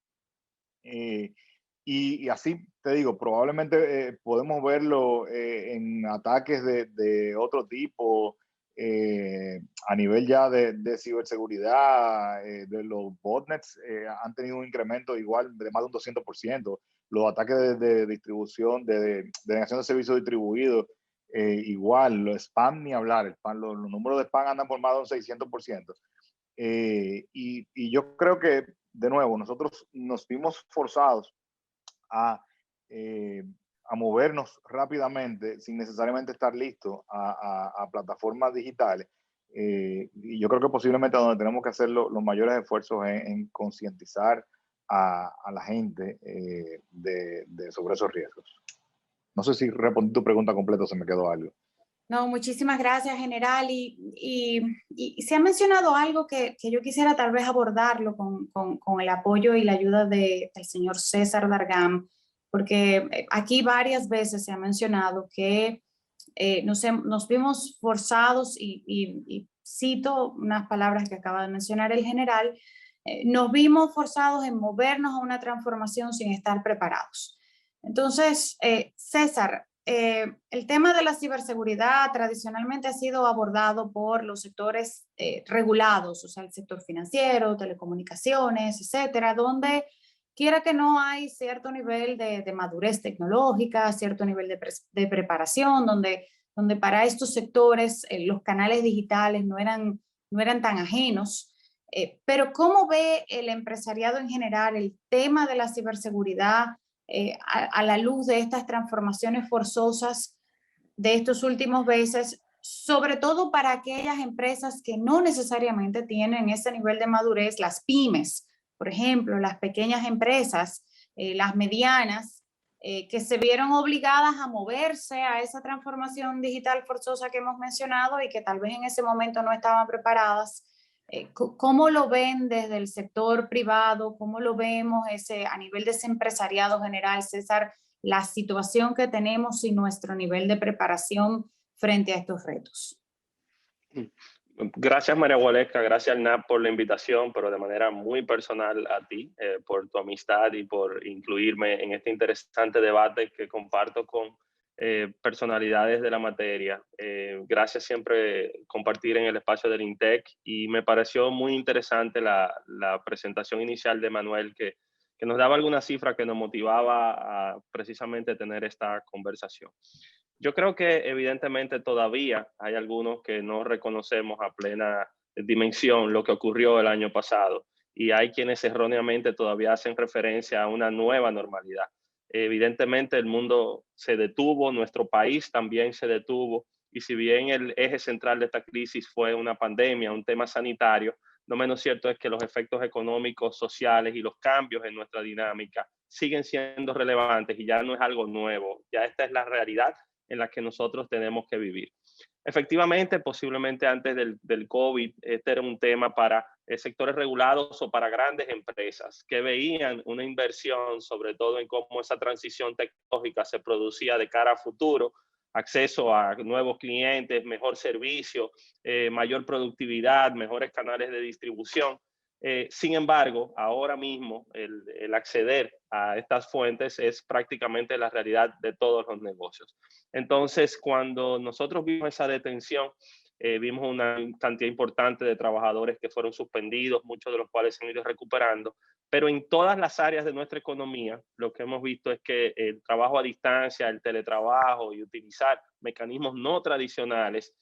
Y así te digo, probablemente podemos verlo en ataques de otro tipo, a nivel ya de ciberseguridad, de los botnets han tenido un incremento igual de más de un 200%. Los ataques de distribución, de denegación de servicios distribuidos, igual, los spam ni hablar, los números de spam andan por más de un 600%. Y yo creo que, de nuevo, nosotros nos vimos forzados a movernos rápidamente sin necesariamente estar listos a plataformas digitales. Y yo creo que posiblemente donde tenemos que hacer los mayores esfuerzos en concientizar a la gente sobre esos riesgos. No sé si respondí tu pregunta completa o se me quedó algo. No, muchísimas gracias, general. Y se ha mencionado algo que yo quisiera tal vez abordarlo con el apoyo y la ayuda del señor César Dargam, porque aquí varias veces se ha mencionado que nos vimos forzados, y cito unas palabras que acaba de mencionar el general, nos vimos forzados en movernos a una transformación sin estar preparados. Entonces, César, el tema de la ciberseguridad tradicionalmente ha sido abordado por los sectores regulados, o sea, el sector financiero, telecomunicaciones, etcétera, donde quiera que no hay cierto nivel de madurez tecnológica, cierto nivel de preparación, donde para estos sectores los canales digitales no eran tan ajenos. Pero ¿cómo ve el empresariado en general el tema de la ciberseguridad a la luz de estas transformaciones forzosas de estos últimos meses, sobre todo para aquellas empresas que no necesariamente tienen ese nivel de madurez, las pymes, por ejemplo, las pequeñas empresas, las medianas, que se vieron obligadas a moverse a esa transformación digital forzosa que hemos mencionado y que tal vez en ese momento no estaban preparadas? ¿Cómo lo ven desde el sector privado? ¿Cómo lo vemos a nivel de ese empresariado general, César, la situación que tenemos y nuestro nivel de preparación frente a estos retos? Gracias, María Gualesca, gracias, NAP, por la invitación, pero de manera muy personal a ti, por tu amistad y por incluirme en este interesante debate que comparto con personalidades de la materia. Gracias siempre compartir en el espacio del INTEC, y me pareció muy interesante la presentación inicial de Manuel que que nos daba alguna cifra que nos motivaba a precisamente tener esta conversación. Yo creo que evidentemente todavía hay algunos que no reconocemos a plena dimensión lo que ocurrió el año pasado y hay quienes erróneamente todavía hacen referencia a una nueva normalidad. Evidentemente el mundo se detuvo, nuestro país también se detuvo y si bien el eje central de esta crisis fue una pandemia, un tema sanitario, lo menos cierto es que los efectos económicos, sociales y los cambios en nuestra dinámica siguen siendo relevantes y ya no es algo nuevo, ya esta es la realidad en la que nosotros tenemos que vivir. Efectivamente, posiblemente antes del COVID, este era un tema para sectores regulados o para grandes empresas que veían una inversión, sobre todo en cómo esa transición tecnológica se producía de cara a futuro, acceso a nuevos clientes, mejor servicio, mayor productividad, mejores canales de distribución. Sin embargo, ahora mismo el acceder a estas fuentes es prácticamente la realidad de todos los negocios. Entonces, cuando nosotros vimos esa detención, vimos una cantidad importante de trabajadores que fueron suspendidos, muchos de los cuales se han ido recuperando, pero en todas las áreas de nuestra economía, lo que hemos visto es que el trabajo a distancia, el teletrabajo y utilizar mecanismos no tradicionales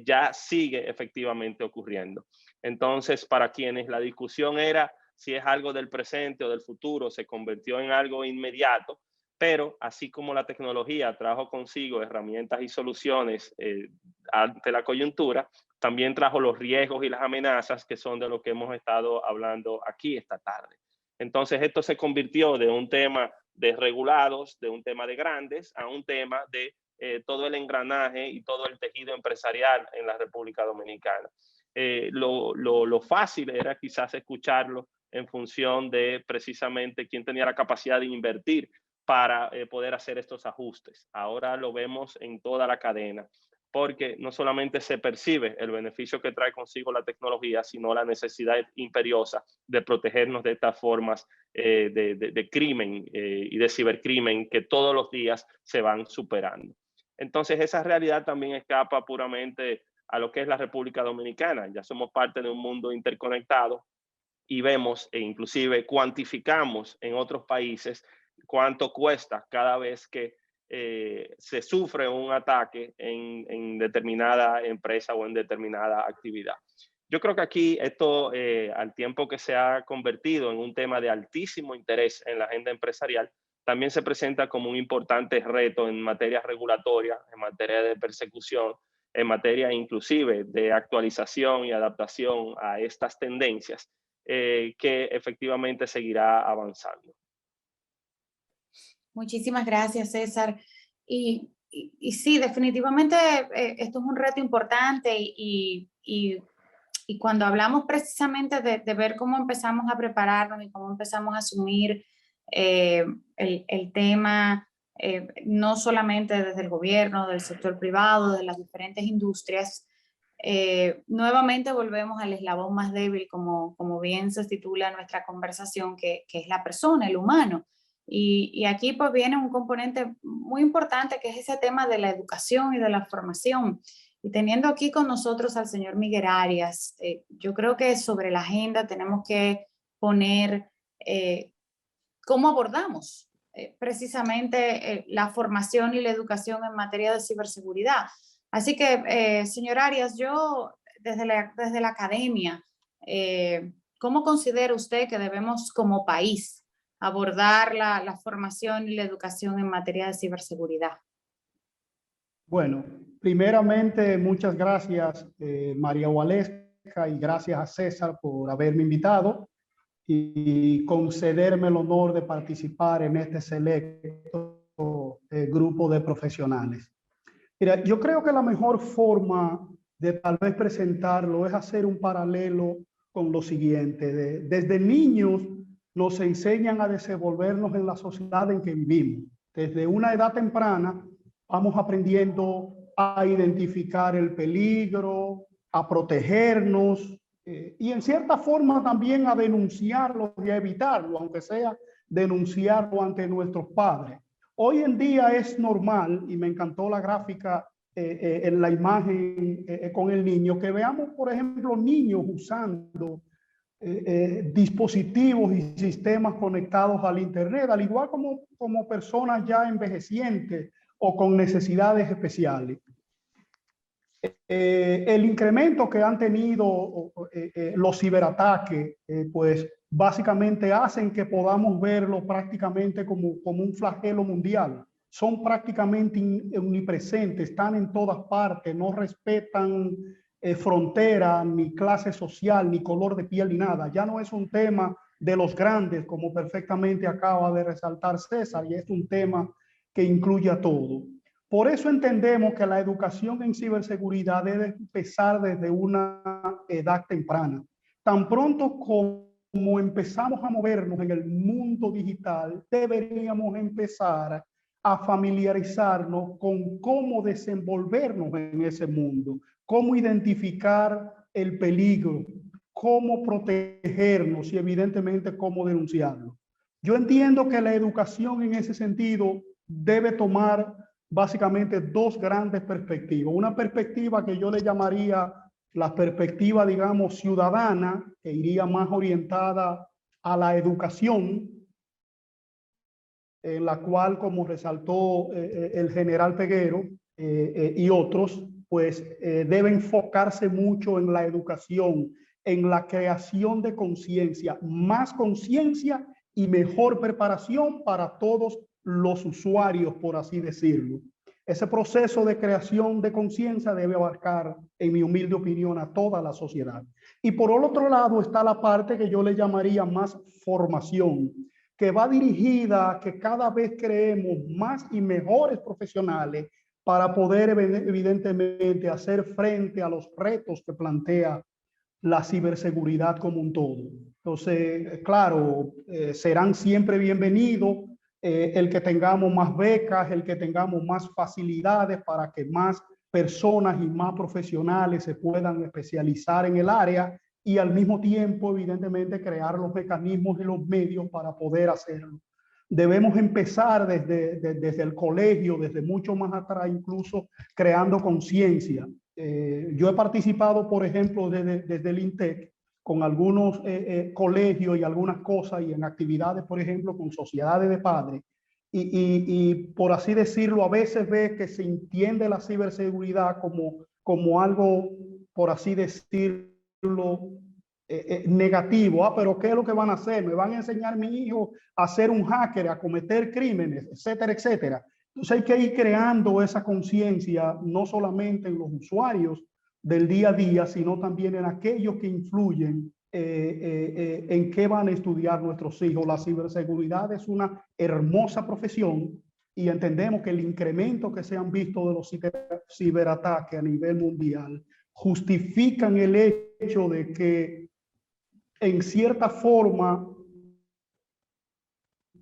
ya sigue efectivamente ocurriendo. Entonces, para quienes la discusión era si es algo del presente o del futuro, se convirtió en algo inmediato, pero así como la tecnología trajo consigo herramientas y soluciones ante la coyuntura, también trajo los riesgos y las amenazas que son de lo que hemos estado hablando aquí esta tarde. Entonces, esto se convirtió de un tema de regulados, de un tema de grandes, a un tema de todo el engranaje y todo el tejido empresarial en la República Dominicana. Lo fácil era quizás escucharlo en función de precisamente quién tenía la capacidad de invertir para poder hacer estos ajustes. Ahora lo vemos en toda la cadena, porque no solamente se percibe el beneficio que trae consigo la tecnología, sino la necesidad imperiosa de protegernos de estas formas de crimen y de cibercrimen que todos los días se van superando. Entonces, esa realidad también escapa puramente a lo que es la República Dominicana. Ya somos parte de un mundo interconectado y vemos e inclusive cuantificamos en otros países cuánto cuesta cada vez que se sufre un ataque en determinada empresa o en determinada actividad. Yo creo que aquí esto, al tiempo que se ha convertido en un tema de altísimo interés en la agenda empresarial, también se presenta como un importante reto en materia regulatoria, en materia de persecución, en materia inclusive de actualización y adaptación a estas tendencias que efectivamente seguirá avanzando. Muchísimas gracias, César. Y sí, definitivamente esto es un reto importante y cuando hablamos precisamente de ver cómo empezamos a prepararnos y cómo empezamos a asumir el tema, no solamente desde el gobierno, del sector privado, de las diferentes industrias, nuevamente volvemos al eslabón más débil, como bien se titula nuestra conversación, que es la persona, el humano. Y aquí pues viene un componente muy importante que es ese tema de la educación y de la formación. Y teniendo aquí con nosotros al señor Miguel Arias, yo creo que sobre la agenda tenemos que poner cómo abordamos precisamente la formación y la educación en materia de ciberseguridad. Así que, señor Arias, yo desde la academia, ¿cómo considera usted que debemos como país abordar la formación y la educación en materia de ciberseguridad? Bueno, primeramente, muchas gracias, María Waleska, y gracias a César por haberme invitado y concederme el honor de participar en este selecto grupo de profesionales. Mira, yo creo que la mejor forma de tal vez presentarlo es hacer un paralelo con lo siguiente. Desde niños nos enseñan a desenvolvernos en la sociedad en que vivimos. Desde una edad temprana vamos aprendiendo a identificar el peligro, a protegernos y en cierta forma también a denunciarlo y a evitarlo, aunque sea denunciarlo ante nuestros padres. Hoy en día es normal, y me encantó la gráfica en la imagen con el niño, que veamos, por ejemplo, niños usando dispositivos y sistemas conectados al Internet, al igual como personas ya envejecientes o con necesidades especiales. El incremento que han tenido los ciberataques, pues básicamente hacen que podamos verlo prácticamente como un flagelo mundial. Son prácticamente omnipresentes, están en todas partes, no respetan frontera, ni clase social, ni color de piel, ni nada. Ya no es un tema de los grandes, como perfectamente acaba de resaltar César, y es un tema que incluye a todo. Por eso entendemos que la educación en ciberseguridad debe empezar desde una edad temprana. Tan pronto como empezamos a movernos en el mundo digital, deberíamos empezar a familiarizarnos con cómo desenvolvernos en ese mundo, cómo identificar el peligro, cómo protegernos y evidentemente cómo denunciarlo. Yo entiendo que la educación en ese sentido debe tomar básicamente dos grandes perspectivas. Una perspectiva que yo le llamaría la perspectiva, digamos, ciudadana, que iría más orientada a la educación, en la cual, como resaltó el general Peguero y otros, pues debe enfocarse mucho en la educación, en la creación de conciencia, más conciencia y mejor preparación para todos los usuarios, por así decirlo. Ese proceso de creación de conciencia debe abarcar, en mi humilde opinión, a toda la sociedad. Y por el otro lado está la parte que yo le llamaría más formación, que va dirigida a que cada vez creemos más y mejores profesionales para poder evidentemente hacer frente a los retos que plantea la ciberseguridad como un todo. Entonces, claro, serán siempre bienvenidos el que tengamos más becas, el que tengamos más facilidades para que más personas y más profesionales se puedan especializar en el área y al mismo tiempo, evidentemente, crear los mecanismos y los medios para poder hacerlo. Debemos empezar desde el colegio, desde mucho más atrás, incluso creando conciencia. Yo he participado, por ejemplo, desde el INTEC, con algunos colegios y algunas cosas, y en actividades, por ejemplo, con sociedades de padres, y por así decirlo, a veces ve que se entiende la ciberseguridad como algo, por así decirlo, negativo. Pero ¿qué es lo que van a hacer? ¿Me van a enseñar a mi hijo a ser un hacker, a cometer crímenes, etcétera, etcétera? Entonces hay que ir creando esa conciencia, no solamente en los usuarios del día a día, sino también en aquellos que influyen en qué van a estudiar nuestros hijos. La ciberseguridad es una hermosa profesión y entendemos que el incremento que se han visto de los ciberataques a nivel mundial justifican el hecho de que, en cierta forma,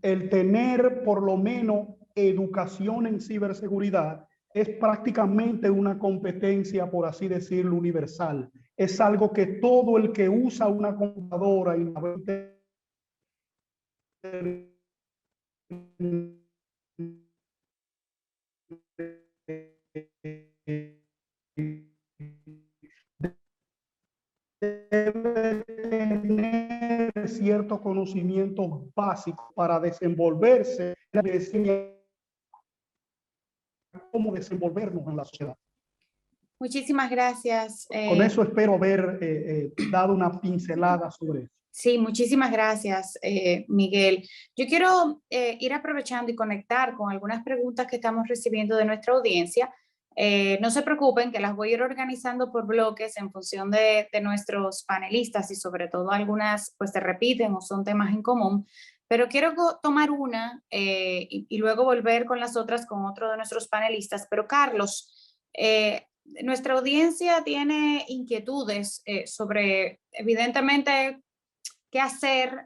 el tener por lo menos educación en ciberseguridad es prácticamente una competencia, por así decirlo, universal. Es algo que todo el que usa una computadora y la debe tener cierto conocimiento básico para desenvolverse, cómo desenvolvernos en la sociedad. Muchísimas gracias. Con eso espero haber dado una pincelada sobre eso. Sí, muchísimas gracias, Miguel. Yo quiero ir aprovechando y conectar con algunas preguntas que estamos recibiendo de nuestra audiencia. No se preocupen, que las voy a ir organizando por bloques en función de nuestros panelistas, y sobre todo algunas pues se repiten o son temas en común, pero quiero tomar una y luego volver con las otras con otro de nuestros panelistas. Pero Carlos, nuestra audiencia tiene inquietudes sobre, evidentemente, qué hacer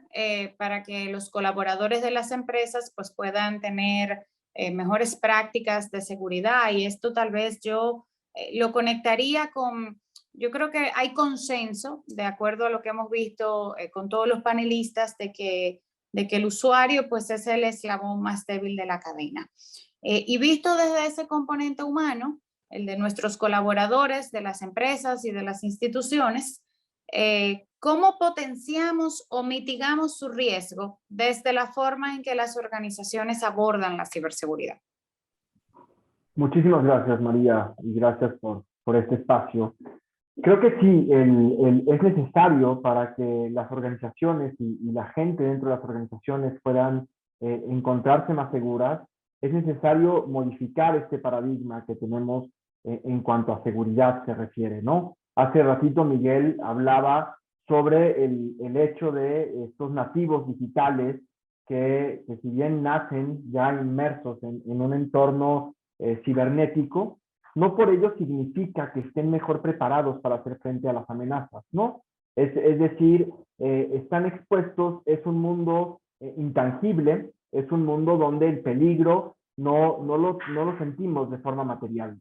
para que los colaboradores de las empresas pues puedan tener mejores prácticas de seguridad, y esto tal vez yo lo conectaría con, yo creo que hay consenso, de acuerdo a lo que hemos visto con todos los panelistas, de que el usuario pues es el eslabón más débil de la cadena. Y visto desde ese componente humano, el de nuestros colaboradores, de las empresas y de las instituciones, ¿cómo potenciamos o mitigamos su riesgo desde la forma en que las organizaciones abordan la ciberseguridad? Muchísimas gracias, María, y gracias por este espacio. Creo que sí, es necesario para que las organizaciones y la gente dentro de las organizaciones puedan encontrarse más seguras. Es necesario modificar este paradigma que tenemos en cuanto a seguridad se refiere, ¿no? Hace ratito Miguel hablaba sobre el hecho de estos nativos digitales que si bien nacen ya inmersos en un entorno cibernético, no por ello significa que estén mejor preparados para hacer frente a las amenazas, ¿no? Es decir, están expuestos, es un mundo intangible, es un mundo donde el peligro no lo sentimos de forma material.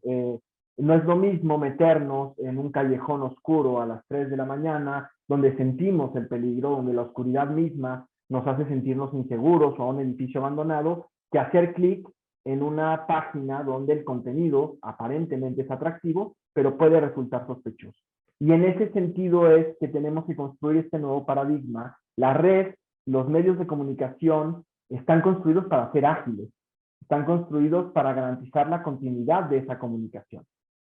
No es lo mismo meternos en un callejón oscuro a las 3 de la mañana, donde sentimos el peligro, donde la oscuridad misma nos hace sentirnos inseguros o a un edificio abandonado, que hacer clic en una página donde el contenido aparentemente es atractivo, pero puede resultar sospechoso. Y en ese sentido es que tenemos que construir este nuevo paradigma. La red, los medios de comunicación están construidos para ser ágiles, están construidos para garantizar la continuidad de esa comunicación.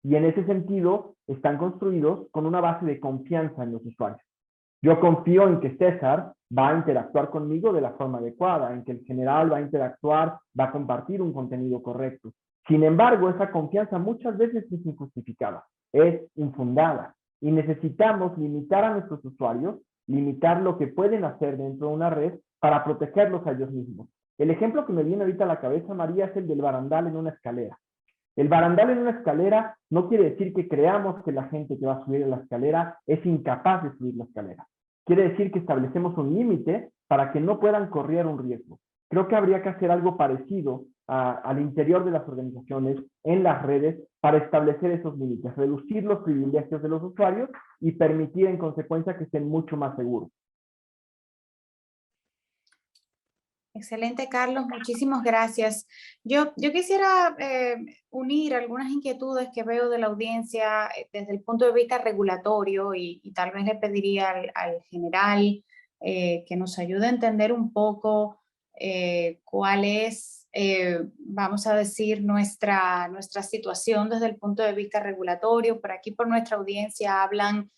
Y en ese sentido están construidos con una base de confianza en los usuarios. Yo confío en que César va a interactuar conmigo de la forma adecuada, en que el general va a interactuar, va a compartir un contenido correcto. Sin embargo, esa confianza muchas veces es injustificada, es infundada. Y necesitamos limitar a nuestros usuarios, limitar lo que pueden hacer dentro de una red para protegerlos a ellos mismos. El ejemplo que me viene ahorita a la cabeza, María, es el del barandal en una escalera. El barandal en una escalera no quiere decir que creamos que la gente que va a subir a la escalera es incapaz de subir la escalera. Quiere decir que establecemos un límite para que no puedan correr un riesgo. Creo que habría que hacer algo parecido al interior de las organizaciones, en las redes, para establecer esos límites, reducir los privilegios de los usuarios y permitir en consecuencia que estén mucho más seguros. Excelente, Carlos, muchísimas gracias. Yo quisiera unir algunas inquietudes que veo de la audiencia desde el punto de vista regulatorio y tal vez le pediría al general que nos ayude a entender un poco cuál es, vamos a decir, nuestra situación desde el punto de vista regulatorio. Por aquí, por nuestra audiencia, hablan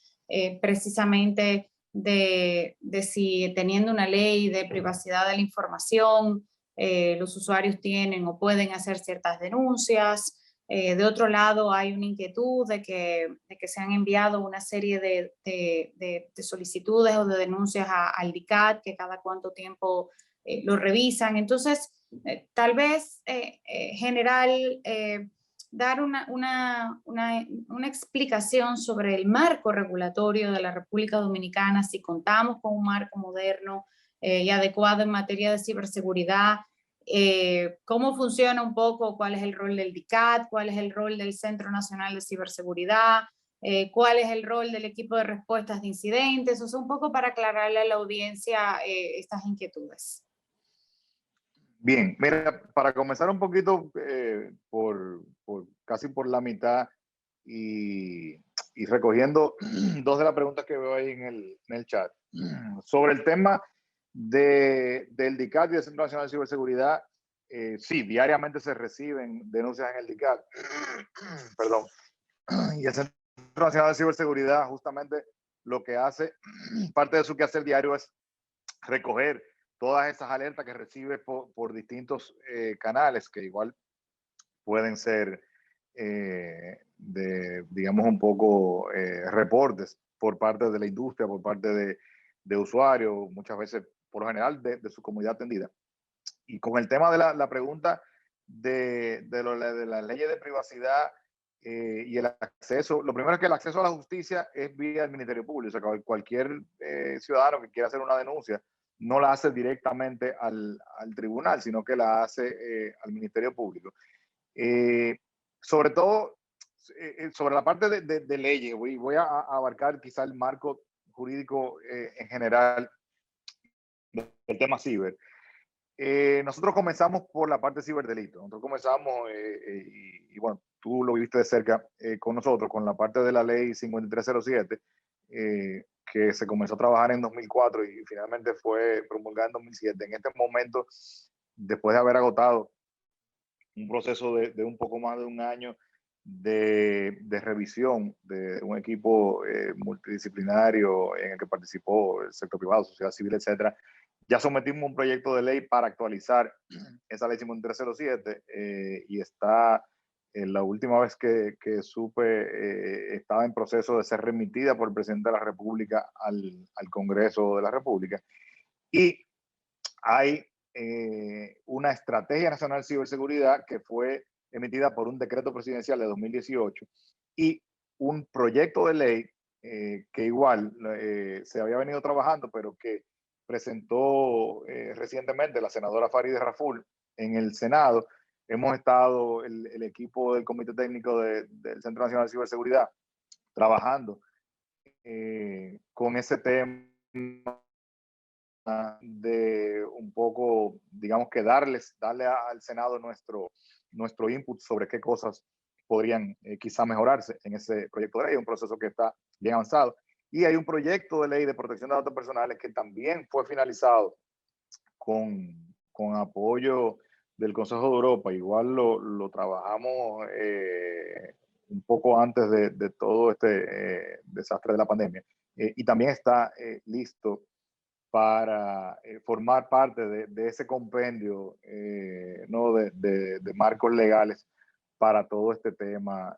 precisamente de si teniendo una ley de privacidad de la información, los usuarios tienen o pueden hacer ciertas denuncias. De otro lado, hay una inquietud de que se han enviado una serie de solicitudes o de denuncias al DICAT, que cada cuánto tiempo lo revisan. Entonces, tal vez, general, dar una explicación sobre el marco regulatorio de la República Dominicana, si contamos con un marco moderno y adecuado en materia de ciberseguridad, cómo funciona un poco, cuál es el rol del DICAT, cuál es el rol del Centro Nacional de Ciberseguridad, cuál es el rol del equipo de respuestas de incidentes, o sea, un poco para aclararle a la audiencia estas inquietudes. Bien, mira, para comenzar un poquito casi por la mitad y recogiendo dos de las preguntas que veo ahí en el chat. Sobre el tema del DICAT y del Centro Nacional de Ciberseguridad, sí, diariamente se reciben denuncias en el DICAT, perdón, y el Centro Nacional de Ciberseguridad justamente lo que hace, parte de su quehacer diario es recoger todas esas alertas que recibe por distintos canales, que igual pueden ser, digamos, un poco reportes por parte de la industria, por parte de usuarios, muchas veces, por lo general, de su comunidad atendida. Y con el tema de la pregunta de las leyes de privacidad y el acceso, lo primero es que el acceso a la justicia es vía el Ministerio Público. O sea, cualquier ciudadano que quiera hacer una denuncia no la hace directamente al tribunal, sino que la hace al Ministerio Público. Sobre todo, sobre la parte de leyes, voy a abarcar quizá el marco jurídico en general del tema ciber. Nosotros comenzamos por la parte de ciberdelito. Nosotros comenzamos, y bueno, tú lo viviste de cerca con nosotros, con la parte de la ley 5307, que se comenzó a trabajar en 2004 y finalmente fue promulgada en 2007. En este momento, después de haber agotado un proceso de un poco más de un año de revisión de un equipo multidisciplinario en el que participó el sector privado, sociedad civil, etcétera, ya sometimos un proyecto de ley para actualizar esa ley 5307 y está, la última vez que supe, estaba en proceso de ser remitida por el presidente de la República al Congreso de la República. Y hay una estrategia nacional de ciberseguridad que fue emitida por un decreto presidencial de 2018 y un proyecto de ley que igual se había venido trabajando, pero que presentó recientemente la senadora Farideh Raful en el Senado. Hemos estado, el equipo del Comité Técnico del Centro Nacional de Ciberseguridad, trabajando con ese tema de un poco, digamos que darle al Senado nuestro input sobre qué cosas podrían quizá mejorarse en ese proyecto de ley, un proceso que está bien avanzado. Y hay un proyecto de ley de protección de datos personales que también fue finalizado con apoyo del Consejo de Europa. Igual lo trabajamos un poco antes de todo este desastre de la pandemia. Y también está listo para formar parte de ese compendio ¿no? de marcos legales para todo este tema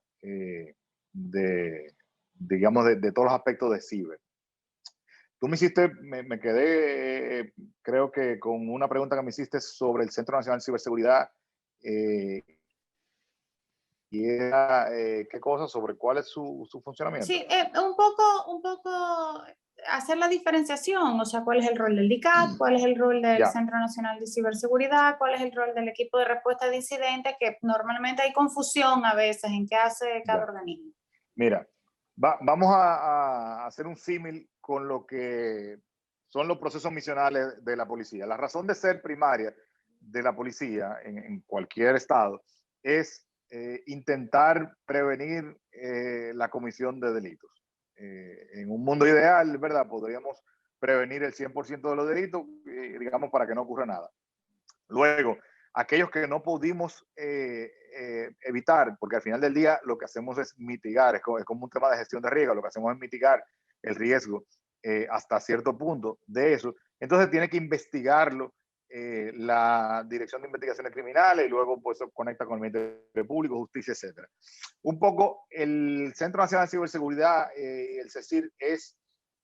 digamos, de todos los aspectos de ciber. Tú me hiciste, me quedé, creo que con una pregunta que me hiciste sobre el Centro Nacional de Ciberseguridad, y era, ¿qué cosa? Sobre cuál es su funcionamiento. Sí, un poco hacer la diferenciación, o sea, cuál es el rol del DICAT, cuál es el rol del Centro Nacional de Ciberseguridad, cuál es el rol del equipo de respuesta de incidentes, que normalmente hay confusión a veces en qué hace cada organismo. Mira, vamos a hacer un símil con lo que son los procesos misionales de la policía. La razón de ser primaria de la policía en cualquier estado es intentar prevenir la comisión de delitos. En un mundo ideal, ¿verdad? Podríamos prevenir el 100% de los delitos, digamos, para que no ocurra nada. Luego, aquellos que no pudimos evitar, porque al final del día lo que hacemos es mitigar, es como un tema de gestión de riesgo, lo que hacemos es mitigar el riesgo hasta cierto punto de eso. Entonces tiene que investigarlo la Dirección de Investigaciones Criminales y luego pues conecta con el Ministerio Público, Justicia, etc. Un poco el Centro Nacional de Ciberseguridad, el CECIR, es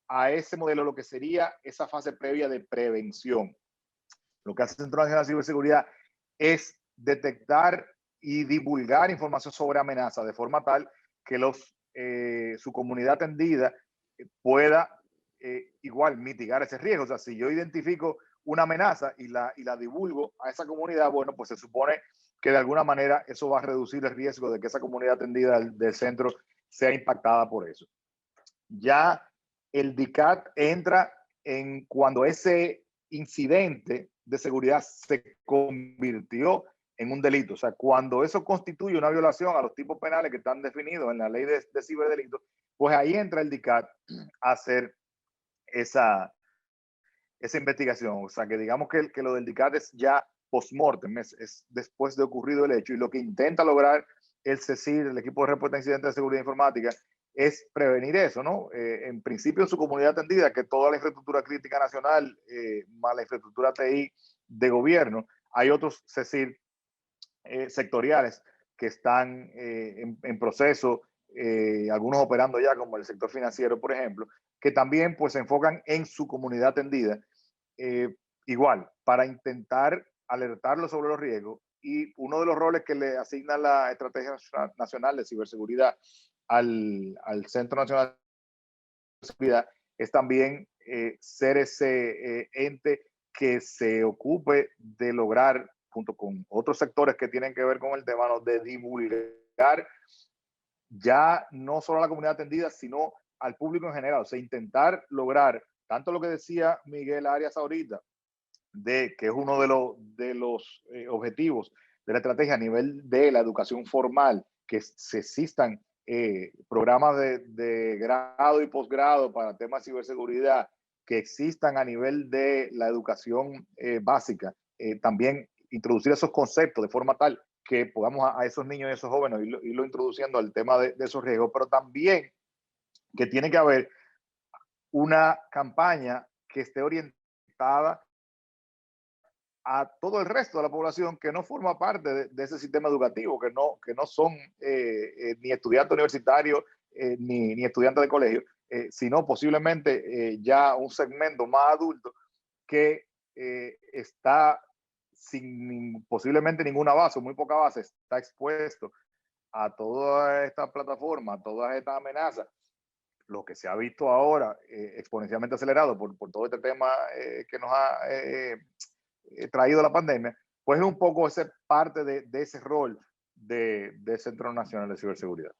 a ese modelo lo que sería esa fase previa de prevención. Lo que hace el Centro Nacional de Ciberseguridad es detectar y divulgar información sobre amenazas de forma tal que su comunidad atendida pueda igual mitigar ese riesgo. O sea, si yo identifico una amenaza y la divulgo a esa comunidad, bueno, pues se supone que de alguna manera eso va a reducir el riesgo de que esa comunidad atendida del centro sea impactada por eso. Ya el DICAT entra en cuando ese incidente de seguridad se convirtió en un delito. O sea, cuando eso constituye una violación a los tipos penales que están definidos en la ley de ciberdelitos, pues ahí entra el DICAT a hacer esa investigación. O sea, que digamos que lo del DICAT es ya post-mortem, es después de ocurrido el hecho, y lo que intenta lograr el CECIR, el equipo de respuesta a incidentes de seguridad informática, es prevenir eso, ¿no? En principio, en su comunidad atendida, que toda la infraestructura crítica nacional, más la infraestructura TI de gobierno, hay otros CECIR sectoriales que están en proceso, algunos operando ya, como el sector financiero, por ejemplo, que también pues se enfocan en su comunidad atendida, igual, para intentar alertarlo sobre los riesgos. Y uno de los roles que le asigna la Estrategia Nacional de Ciberseguridad al Centro Nacional de Seguridad es también ser ese ente que se ocupe de lograr, junto con otros sectores que tienen que ver con el tema, ¿no?, de divulgar ya no solo a la comunidad atendida, sino al público en general. O sea, intentar lograr tanto lo que decía Miguel Arias ahorita, de que es uno de los objetivos de la estrategia a nivel de la educación formal, que se existan programas de grado y posgrado para temas de ciberseguridad que existan a nivel de la educación básica, también introducir esos conceptos de forma tal que podamos a esos niños y esos jóvenes irlo introduciendo al tema de esos riesgos, pero también que tiene que haber una campaña que esté orientada a todo el resto de la población que no forma parte de ese sistema educativo, que no son ni estudiantes universitarios ni estudiantes de colegio, sino posiblemente ya un segmento más adulto que está sin posiblemente ninguna base o muy poca base, está expuesto a toda esta plataforma, a todas estas amenazas. Lo que se ha visto ahora exponencialmente acelerado por todo este tema que nos ha traído la pandemia, pues es un poco parte de ese rol de Centro Nacional de Ciberseguridad.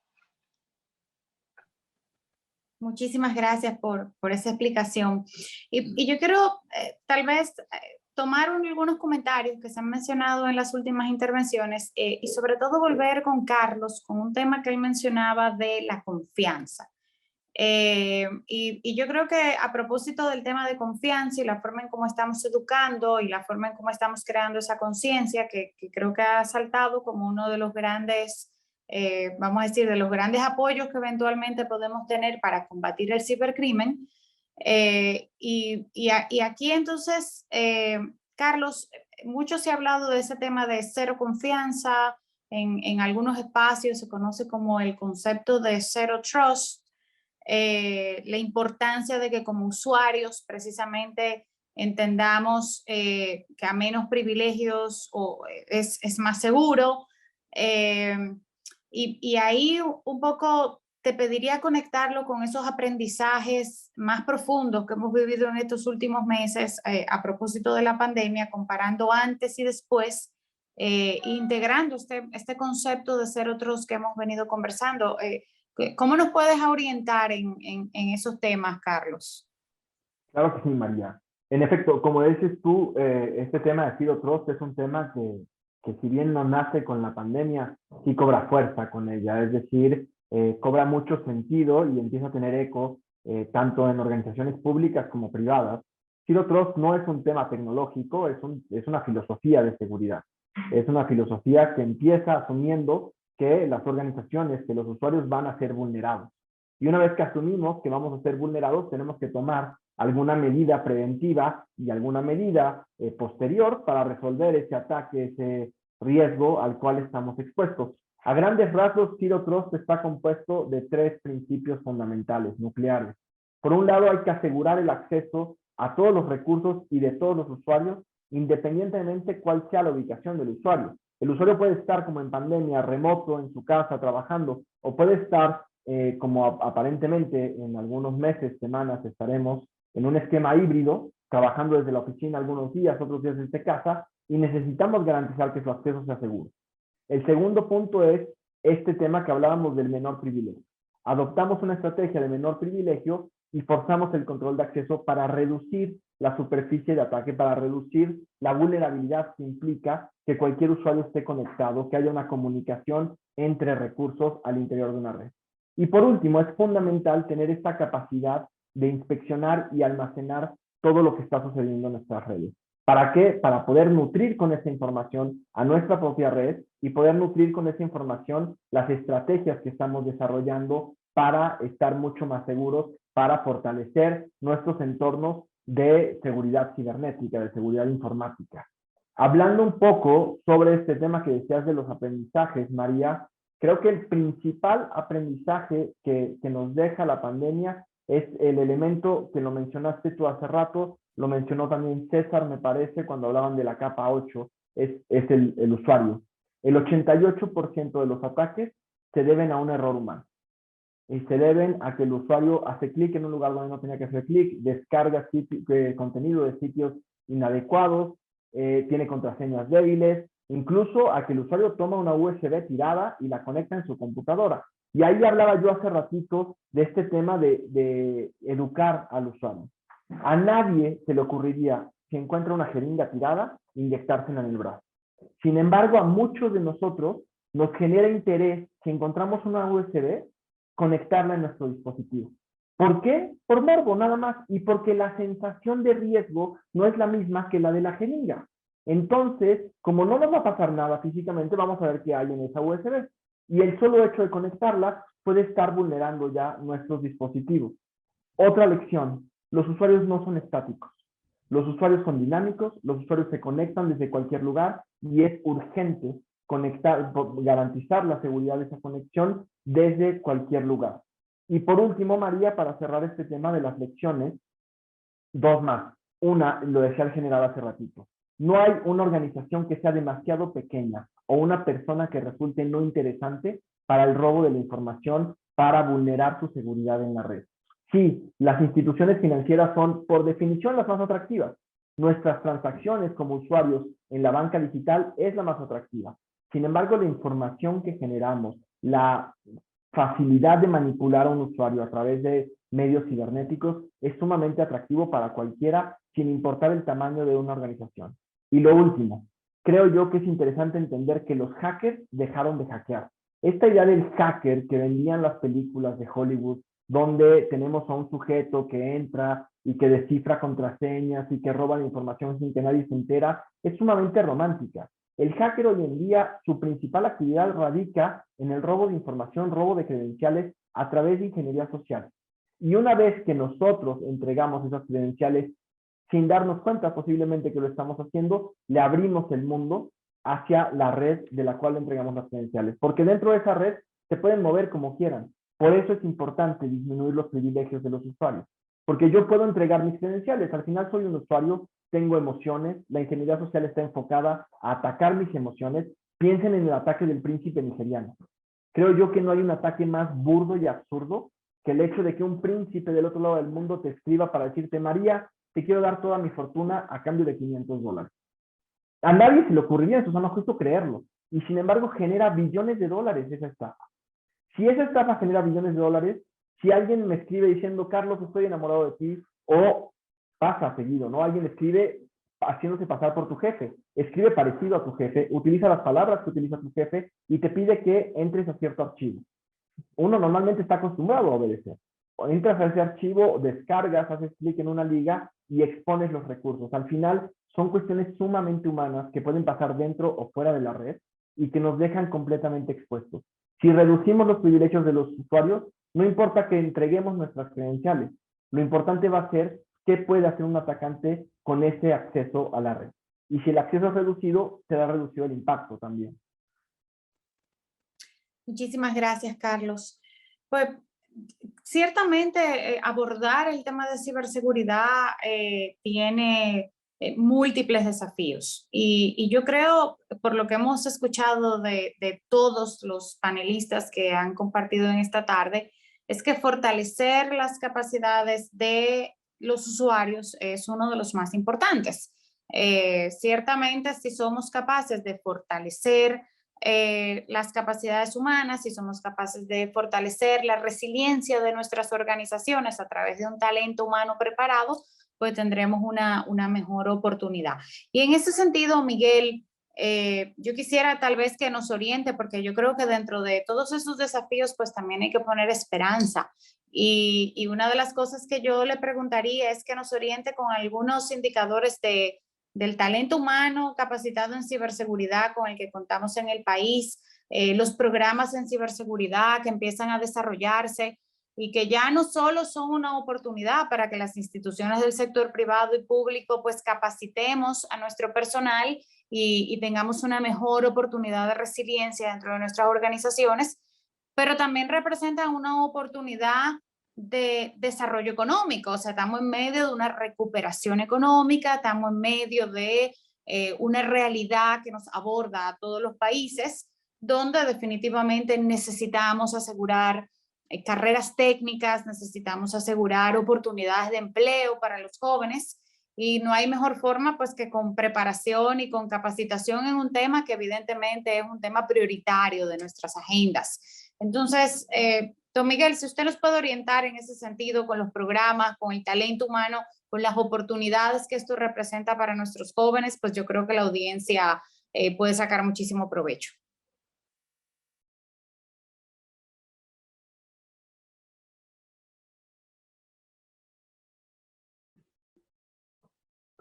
Muchísimas gracias por esa explicación. Y yo quiero tal vez tomar algunos comentarios que se han mencionado en las últimas intervenciones y sobre todo volver con Carlos con un tema que él mencionaba de la confianza. Y yo creo que a propósito del tema de confianza y la forma en cómo estamos educando y la forma en cómo estamos creando esa conciencia que creo que ha saltado como uno de los grandes, vamos a decir, de los grandes apoyos que eventualmente podemos tener para combatir el cibercrimen. Y aquí entonces, Carlos, mucho se ha hablado de ese tema de cero confianza. En algunos espacios se conoce como el concepto de zero trust. La importancia de que como usuarios precisamente entendamos que a menos privilegios es más seguro. Y ahí un poco te pediría conectarlo con esos aprendizajes más profundos que hemos vivido en estos últimos meses a propósito de la pandemia, comparando antes y después, integrando este concepto de zero trust que hemos venido conversando. ¿Cómo nos puedes orientar en esos temas, Carlos? Claro que sí, María. En efecto, como dices tú, este tema de Zero Trust es un tema que si bien no nace con la pandemia, sí cobra fuerza con ella. Es decir, cobra mucho sentido y empieza a tener eco tanto en organizaciones públicas como privadas. Zero Trust no es un tema tecnológico, es una filosofía de seguridad. Es una filosofía que empieza asumiendo que las organizaciones, que los usuarios van a ser vulnerados. Y una vez que asumimos que vamos a ser vulnerados, tenemos que tomar alguna medida preventiva y alguna medida posterior para resolver ese ataque, ese riesgo al cual estamos expuestos. A grandes rasgos, Zero Trust está compuesto de 3 principios fundamentales, nucleares. Por un lado, hay que asegurar el acceso a todos los recursos y de todos los usuarios, independientemente cuál sea la ubicación del usuario. El usuario puede estar como en pandemia, remoto, en su casa, trabajando, o puede estar como aparentemente en algunos meses, semanas, estaremos en un esquema híbrido, trabajando desde la oficina algunos días, otros días desde casa, y necesitamos garantizar que su acceso sea seguro. El segundo punto es este tema que hablábamos del menor privilegio. Adoptamos una estrategia de menor privilegio y forzamos el control de acceso para reducir la superficie de ataque, para reducir la vulnerabilidad que implica que cualquier usuario esté conectado, que haya una comunicación entre recursos al interior de una red. Y por último, es fundamental tener esta capacidad de inspeccionar y almacenar todo lo que está sucediendo en nuestras redes. ¿Para qué? Para poder nutrir con esa información a nuestra propia red y poder nutrir con esa información las estrategias que estamos desarrollando para estar mucho más seguros, para fortalecer nuestros entornos de seguridad cibernética, de seguridad informática. Hablando un poco sobre este tema que decías de los aprendizajes, María, creo que el principal aprendizaje que nos deja la pandemia es el elemento que lo mencionaste tú hace rato, lo mencionó también César, me parece, cuando hablaban de la capa 8, es el usuario. El 88% de los ataques se deben a un error humano. Y se deben a que el usuario hace clic en un lugar donde no tenía que hacer clic, descarga contenido de sitios inadecuados, tiene contraseñas débiles, incluso a que el usuario toma una USB tirada y la conecta en su computadora. Y ahí hablaba yo hace ratito de este tema de educar al usuario. A nadie se le ocurriría, si encuentra una jeringa tirada, inyectársela en el brazo. Sin embargo, a muchos de nosotros nos genera interés, si encontramos una USB, conectarla en nuestro dispositivo. ¿Por qué? Por morbo, nada más. Y porque la sensación de riesgo no es la misma que la de la jeringa. Entonces, como no nos va a pasar nada físicamente, vamos a ver qué hay en esa USB. Y el solo hecho de conectarla puede estar vulnerando ya nuestros dispositivos. Otra lección, los usuarios no son estáticos. Los usuarios son dinámicos, los usuarios se conectan desde cualquier lugar y es urgente garantizar la seguridad de esa conexión desde cualquier lugar. Y por último, María, para cerrar este tema de las lecciones, dos más. Una, lo decía el general hace ratito. No hay una organización que sea demasiado pequeña o una persona que resulte no interesante para el robo de la información, para vulnerar su seguridad en la red. Sí, las instituciones financieras son por definición las más atractivas. Nuestras transacciones como usuarios en la banca digital es la más atractiva. Sin embargo, la información que generamos, la facilidad de manipular a un usuario a través de medios cibernéticos es sumamente atractivo para cualquiera, sin importar el tamaño de una organización. Y lo último, creo yo que es interesante entender que los hackers dejaron de hackear. Esta idea del hacker que vendían las películas de Hollywood, donde tenemos a un sujeto que entra y que descifra contraseñas y que roba la información sin que nadie se entera, es sumamente romántica. El hacker hoy en día, su principal actividad radica en el robo de información, robo de credenciales a través de ingeniería social. Y una vez que nosotros entregamos esas credenciales sin darnos cuenta posiblemente que lo estamos haciendo, le abrimos el mundo hacia la red de la cual le entregamos las credenciales. Porque dentro de esa red se pueden mover como quieran. Por eso es importante disminuir los privilegios de los usuarios. Porque yo puedo entregar mis credenciales. Al final soy un usuario, tengo emociones. La ingeniería social está enfocada a atacar mis emociones. Piensen en el ataque del príncipe nigeriano. Creo yo que no hay un ataque más burdo y absurdo que el hecho de que un príncipe del otro lado del mundo te escriba para decirte, María, te quiero dar toda mi fortuna a cambio de $500. A nadie se le ocurriría eso, es más justo creerlo. Y sin embargo genera billones de dólares esa estafa. Si esa estafa genera billones de dólares, si alguien me escribe diciendo, Carlos, estoy enamorado de ti, o pasa seguido, ¿no? Alguien escribe haciéndose pasar por tu jefe, escribe parecido a tu jefe, utiliza las palabras que utiliza tu jefe y te pide que entres a cierto archivo. Uno normalmente está acostumbrado a obedecer. Entras a ese archivo, descargas, haces clic en una liga y expones los recursos. Al final son cuestiones sumamente humanas que pueden pasar dentro o fuera de la red y que nos dejan completamente expuestos. Si reducimos los privilegios de los usuarios, no importa que entreguemos nuestras credenciales. Lo importante va a ser qué puede hacer un atacante con ese acceso a la red. Y si el acceso es reducido, será reducido el impacto también. Muchísimas gracias, Carlos. Pues ciertamente abordar el tema de ciberseguridad tiene múltiples desafíos y yo creo, por lo que hemos escuchado de todos los panelistas que han compartido en esta tarde, es que fortalecer las capacidades de los usuarios es uno de los más importantes. Ciertamente, si somos capaces de fortalecer las capacidades humanas, si somos capaces de fortalecer la resiliencia de nuestras organizaciones a través de un talento humano preparado, pues tendremos una mejor oportunidad. Y en ese sentido, Miguel, yo quisiera tal vez que nos oriente, porque yo creo que dentro de todos esos desafíos, pues también hay que poner esperanza. Y una de las cosas que yo le preguntaría es que nos oriente con algunos indicadores del talento humano capacitado en ciberseguridad con el que contamos en el país, los programas en ciberseguridad que empiezan a desarrollarse y que ya no solo son una oportunidad para que las instituciones del sector privado y público pues capacitemos a nuestro personal y tengamos una mejor oportunidad de resiliencia dentro de nuestras organizaciones, pero también representan una oportunidad de desarrollo económico. O sea, estamos en medio de una recuperación económica, estamos en medio de una realidad que nos aborda a todos los países, donde definitivamente necesitamos asegurar carreras técnicas, necesitamos asegurar oportunidades de empleo para los jóvenes, y no hay mejor forma pues que con preparación y con capacitación en un tema que evidentemente es un tema prioritario de nuestras agendas. Entonces, don Miguel, si usted nos puede orientar en ese sentido con los programas, con el talento humano, con las oportunidades que esto representa para nuestros jóvenes, pues yo creo que la audiencia puede sacar muchísimo provecho.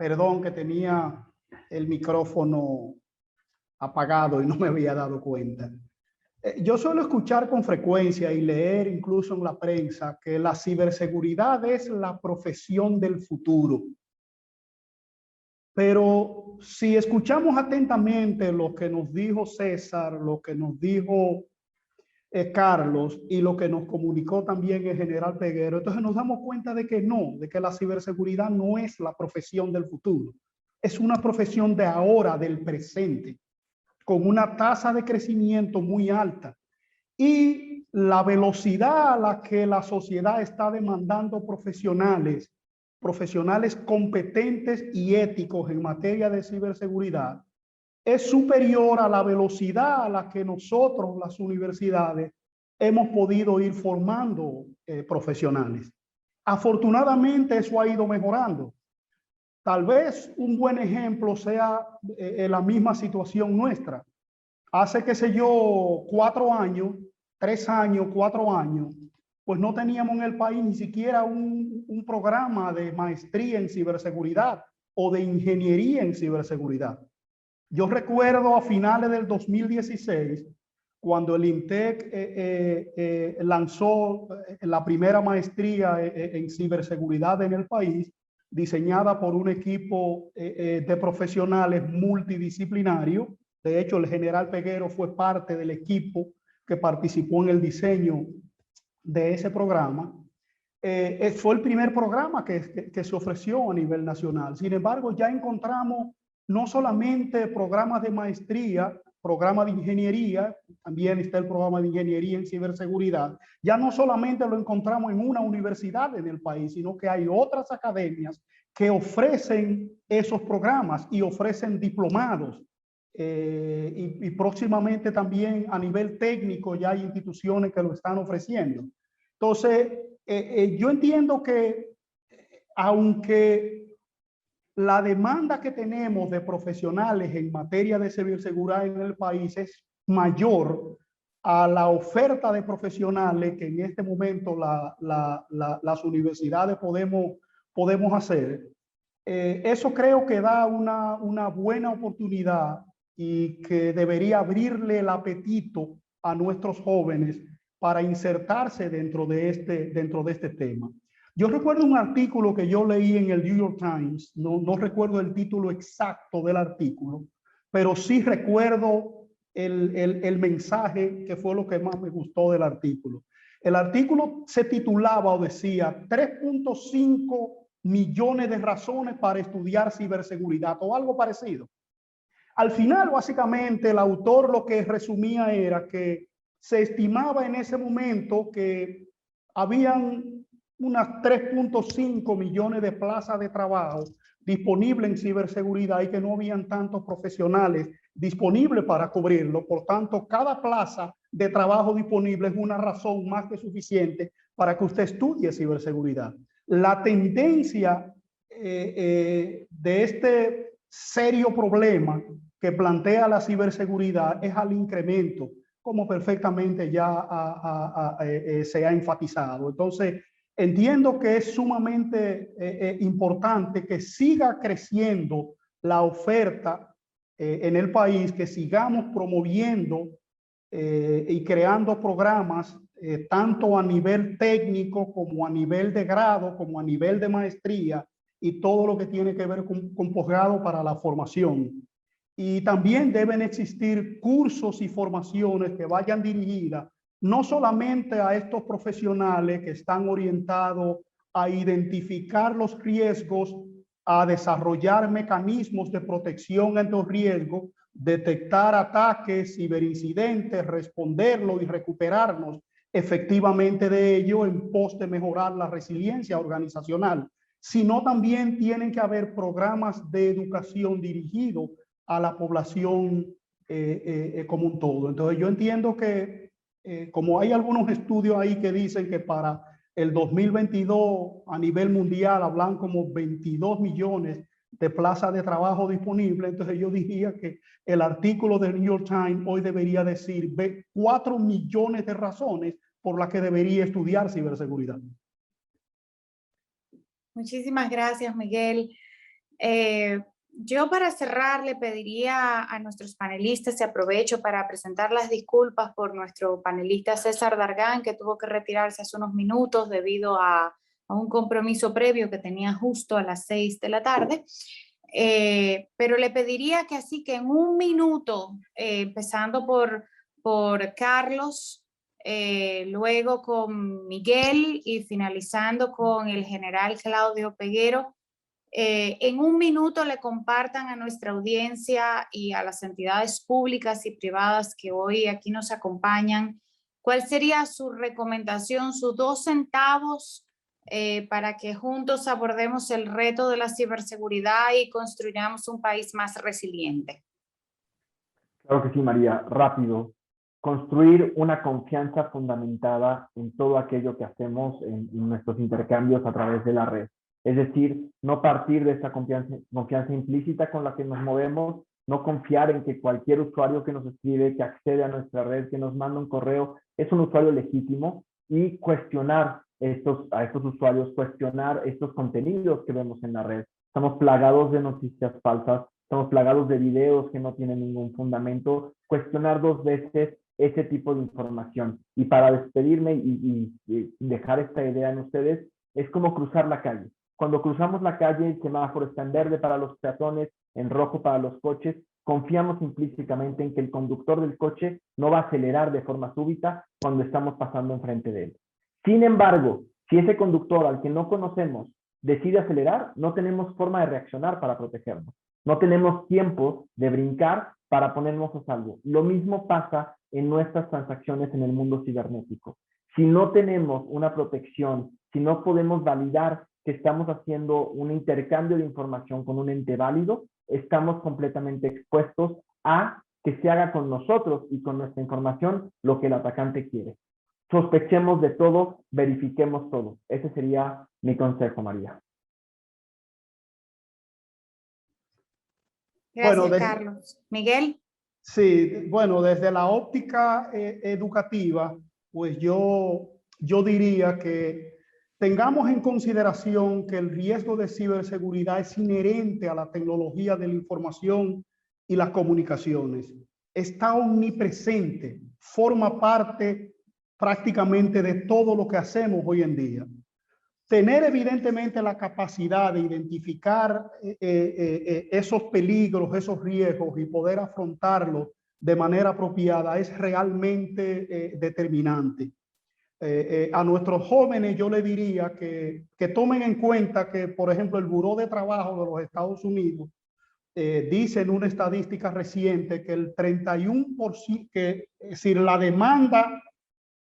Perdón que tenía el micrófono apagado y no me había dado cuenta. Yo suelo escuchar con frecuencia y leer incluso en la prensa que la ciberseguridad es la profesión del futuro. Pero si escuchamos atentamente lo que nos dijo César, lo que nos dijo Carlos y lo que nos comunicó también el general Peguero, entonces nos damos cuenta de que no, de que la ciberseguridad no es la profesión del futuro. Es una profesión de ahora, del presente, con una tasa de crecimiento muy alta. Y la velocidad a la que la sociedad está demandando profesionales competentes y éticos en materia de ciberseguridad es superior a la velocidad a la que nosotros, las universidades, hemos podido ir formando profesionales. Afortunadamente eso ha ido mejorando. Tal vez un buen ejemplo sea la misma situación nuestra. Hace, qué sé yo, 4 años, 3 años, 4 años, pues no teníamos en el país ni siquiera un programa de maestría en ciberseguridad o de ingeniería en ciberseguridad. Yo recuerdo a finales del 2016, cuando el INTEC lanzó la primera maestría en ciberseguridad en el país, diseñada por un equipo de profesionales multidisciplinarios. De hecho, el general Peguero fue parte del equipo que participó en el diseño de ese programa. Fue el primer programa que se ofreció a nivel nacional. Sin embargo, ya encontramos no solamente programas de maestría, programa de ingeniería, también está el programa de ingeniería en ciberseguridad. Ya no solamente lo encontramos en una universidad en el país, sino que hay otras academias que ofrecen esos programas y ofrecen diplomados. Y próximamente también a nivel técnico ya hay instituciones que lo están ofreciendo. Entonces, yo entiendo que aunque la demanda que tenemos de profesionales en materia de ciberseguridad en el país es mayor a la oferta de profesionales que en este momento las universidades podemos hacer, eso creo que da una buena oportunidad y que debería abrirle el apetito a nuestros jóvenes para insertarse dentro de este tema. Yo recuerdo un artículo que yo leí en el New York Times, no recuerdo el título exacto del artículo, pero sí recuerdo el mensaje que fue lo que más me gustó del artículo. El artículo se titulaba o decía 3.5 millones de razones para estudiar ciberseguridad o algo parecido. Al final, básicamente, el autor lo que resumía era que se estimaba en ese momento que habían unas 3.5 millones de plazas de trabajo disponibles en ciberseguridad y que no habían tantos profesionales disponibles para cubrirlo. Por tanto, cada plaza de trabajo disponible es una razón más que suficiente para que usted estudie ciberseguridad. La tendencia de este serio problema que plantea la ciberseguridad es al incremento, como perfectamente ya se ha enfatizado. Entonces, entiendo que es sumamente importante que siga creciendo la oferta en el país, que sigamos promoviendo y creando programas tanto a nivel técnico como a nivel de grado, como a nivel de maestría y todo lo que tiene que ver con posgrado para la formación. Y también deben existir cursos y formaciones que vayan dirigidas no solamente a estos profesionales que están orientados a identificar los riesgos, a desarrollar mecanismos de protección ante los riesgos, detectar ataques, ciberincidentes, responderlos y recuperarnos efectivamente de ello en pos de mejorar la resiliencia organizacional, sino también tienen que haber programas de educación dirigidos a la población como un todo. Entonces yo entiendo que como hay algunos estudios ahí que dicen que para el 2022 a nivel mundial hablan como 22 millones de plazas de trabajo disponibles, entonces yo diría que el artículo del New York Times hoy debería decir 4 millones de razones por las que debería estudiar ciberseguridad. Muchísimas gracias, Miguel. Yo para cerrar le pediría a nuestros panelistas, y aprovecho para presentar las disculpas por nuestro panelista César Dargan, que tuvo que retirarse hace unos minutos debido a un compromiso previo que tenía justo a las 6 de la tarde. Pero le pediría que así que en un minuto, empezando por Carlos, luego con Miguel y finalizando con el general Claudio Peguero, en un minuto le compartan a nuestra audiencia y a las entidades públicas y privadas que hoy aquí nos acompañan, ¿cuál sería su recomendación, sus 2 centavos para que juntos abordemos el reto de la ciberseguridad y construyamos un país más resiliente? Claro que sí, María. Rápido. Construir una confianza fundamentada en todo aquello que hacemos en nuestros intercambios a través de la red. Es decir, no partir de esa confianza implícita con la que nos movemos, no confiar en que cualquier usuario que nos escribe, que accede a nuestra red, que nos manda un correo, es un usuario legítimo, y cuestionar a estos usuarios, cuestionar estos contenidos que vemos en la red. Estamos plagados de noticias falsas, estamos plagados de videos que no tienen ningún fundamento. Cuestionar 2 veces ese tipo de información. Y para despedirme y dejar esta idea en ustedes, es como cruzar la calle. Cuando cruzamos la calle, el semáforo está en verde para los peatones, en rojo para los coches. Confiamos implícitamente en que el conductor del coche no va a acelerar de forma súbita cuando estamos pasando enfrente de él. Sin embargo, si ese conductor al que no conocemos decide acelerar, no tenemos forma de reaccionar para protegernos. No tenemos tiempo de brincar para ponernos a salvo. Lo mismo pasa en nuestras transacciones en el mundo cibernético. Si no tenemos una protección, si no podemos validar que estamos haciendo un intercambio de información con un ente válido, estamos completamente expuestos a que se haga con nosotros y con nuestra información lo que el atacante quiere. Sospechemos de todo, verifiquemos todo. Ese sería mi consejo, María. Gracias, Carlos. Miguel. Sí, bueno, desde la óptica educativa, pues yo diría que tengamos en consideración que el riesgo de ciberseguridad es inherente a la tecnología de la información y las comunicaciones. Está omnipresente, forma parte prácticamente de todo lo que hacemos hoy en día. Tener evidentemente la capacidad de identificar esos peligros, esos riesgos y poder afrontarlos de manera apropiada es realmente determinante. A nuestros jóvenes yo les diría que tomen en cuenta que, por ejemplo, el Buró de Trabajo de los Estados Unidos dice en una estadística reciente que el 31%, es decir, la demanda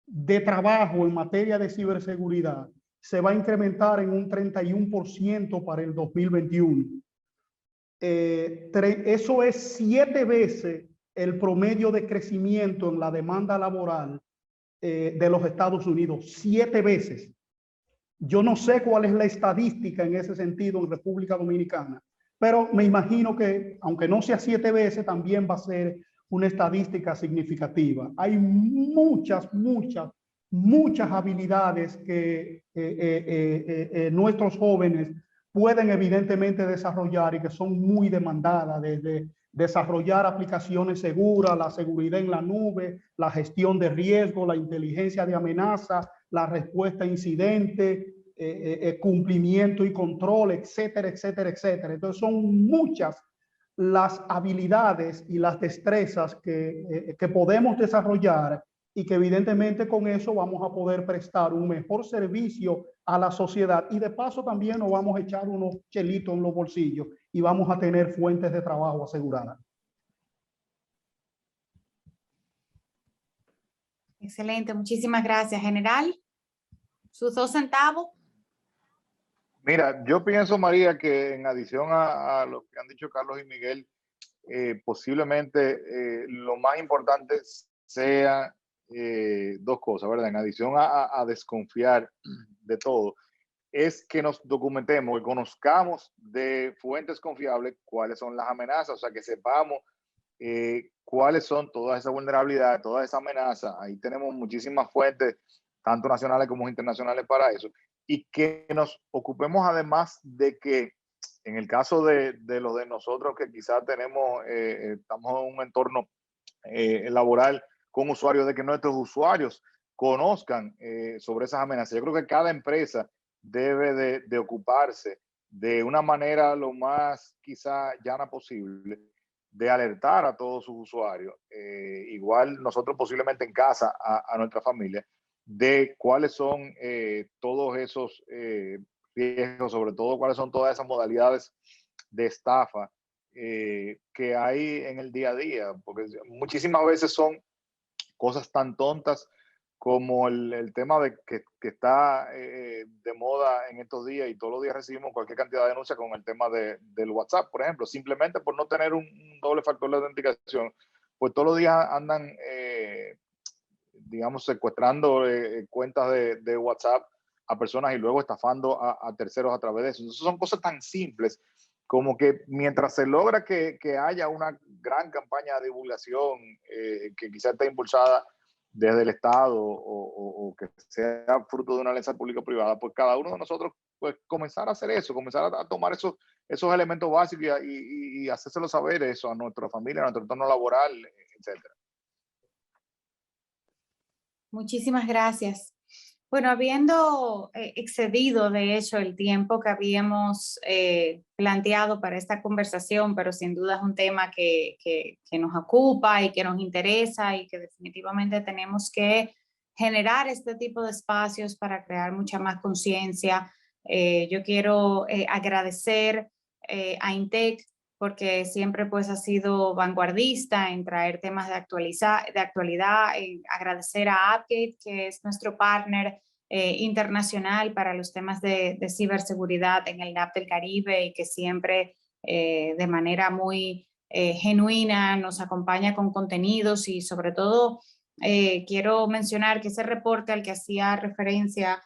de trabajo en materia de ciberseguridad se va a incrementar en un 31% para el 2021. Eso es 7 veces el promedio de crecimiento en la demanda laboral de los Estados Unidos, 7 veces. Yo no sé cuál es la estadística en ese sentido en República Dominicana, pero me imagino que, aunque no sea 7 veces, también va a ser una estadística significativa. Hay muchas habilidades que nuestros jóvenes pueden evidentemente desarrollar y que son muy demandadas, desde desarrollar aplicaciones seguras, la seguridad en la nube, la gestión de riesgo, la inteligencia de amenaza, la respuesta a incidentes, cumplimiento y control, etcétera, etcétera, etcétera. Entonces son muchas las habilidades y las destrezas que podemos desarrollar y que evidentemente con eso vamos a poder prestar un mejor servicio a la sociedad, y de paso también nos vamos a echar unos chelitos en los bolsillos y vamos a tener fuentes de trabajo aseguradas. Excelente, muchísimas gracias. General, sus 2 centavos. Mira, yo pienso, María, que en adición a lo que han dicho Carlos y Miguel, posiblemente lo más importante sea 2 cosas, ¿verdad? En adición a desconfiar de todo, es que nos documentemos, que conozcamos de fuentes confiables cuáles son las amenazas, o sea, que sepamos cuáles son todas esas vulnerabilidades, todas esas amenazas. Ahí tenemos muchísimas fuentes, tanto nacionales como internacionales para eso, y que nos ocupemos además de que En el caso de los de nosotros que quizás estamos en un entorno laboral con usuarios, de que nuestros usuarios conozcan sobre esas amenazas. Yo creo que cada empresa debe de ocuparse de una manera lo más quizá llana posible de alertar a todos sus usuarios, igual nosotros posiblemente en casa a nuestra familia, de cuáles son todos esos riesgos, sobre todo cuáles son todas esas modalidades de estafa que hay en el día a día, porque muchísimas veces son cosas tan tontas como el tema de que está de moda en estos días, y todos los días recibimos cualquier cantidad de denuncias con el tema del WhatsApp, por ejemplo, simplemente por no tener un doble factor de autenticación, pues todos los días andan, digamos, secuestrando cuentas de WhatsApp a personas y luego estafando a terceros a través de eso. Entonces son cosas tan simples como que mientras se logra que haya una gran campaña de divulgación que quizás esté impulsada desde el Estado o que sea fruto de una alianza público-privada, pues cada uno de nosotros pues comenzar a hacer eso, comenzar a tomar esos elementos básicos y hacérselo saber eso a nuestra familia, a nuestro entorno laboral, etcétera. Muchísimas gracias. Bueno, habiendo excedido de hecho el tiempo que habíamos planteado para esta conversación, pero sin duda es un tema que nos ocupa y que nos interesa y que definitivamente tenemos que generar este tipo de espacios para crear mucha más conciencia. Yo quiero agradecer a INTEC porque siempre pues ha sido vanguardista en traer temas de actualidad, agradecer a Appgate, que es nuestro partner internacional para los temas de ciberseguridad en el NAP del Caribe y que siempre de manera muy genuina nos acompaña con contenidos y sobre todo quiero mencionar que ese reporte al que hacía referencia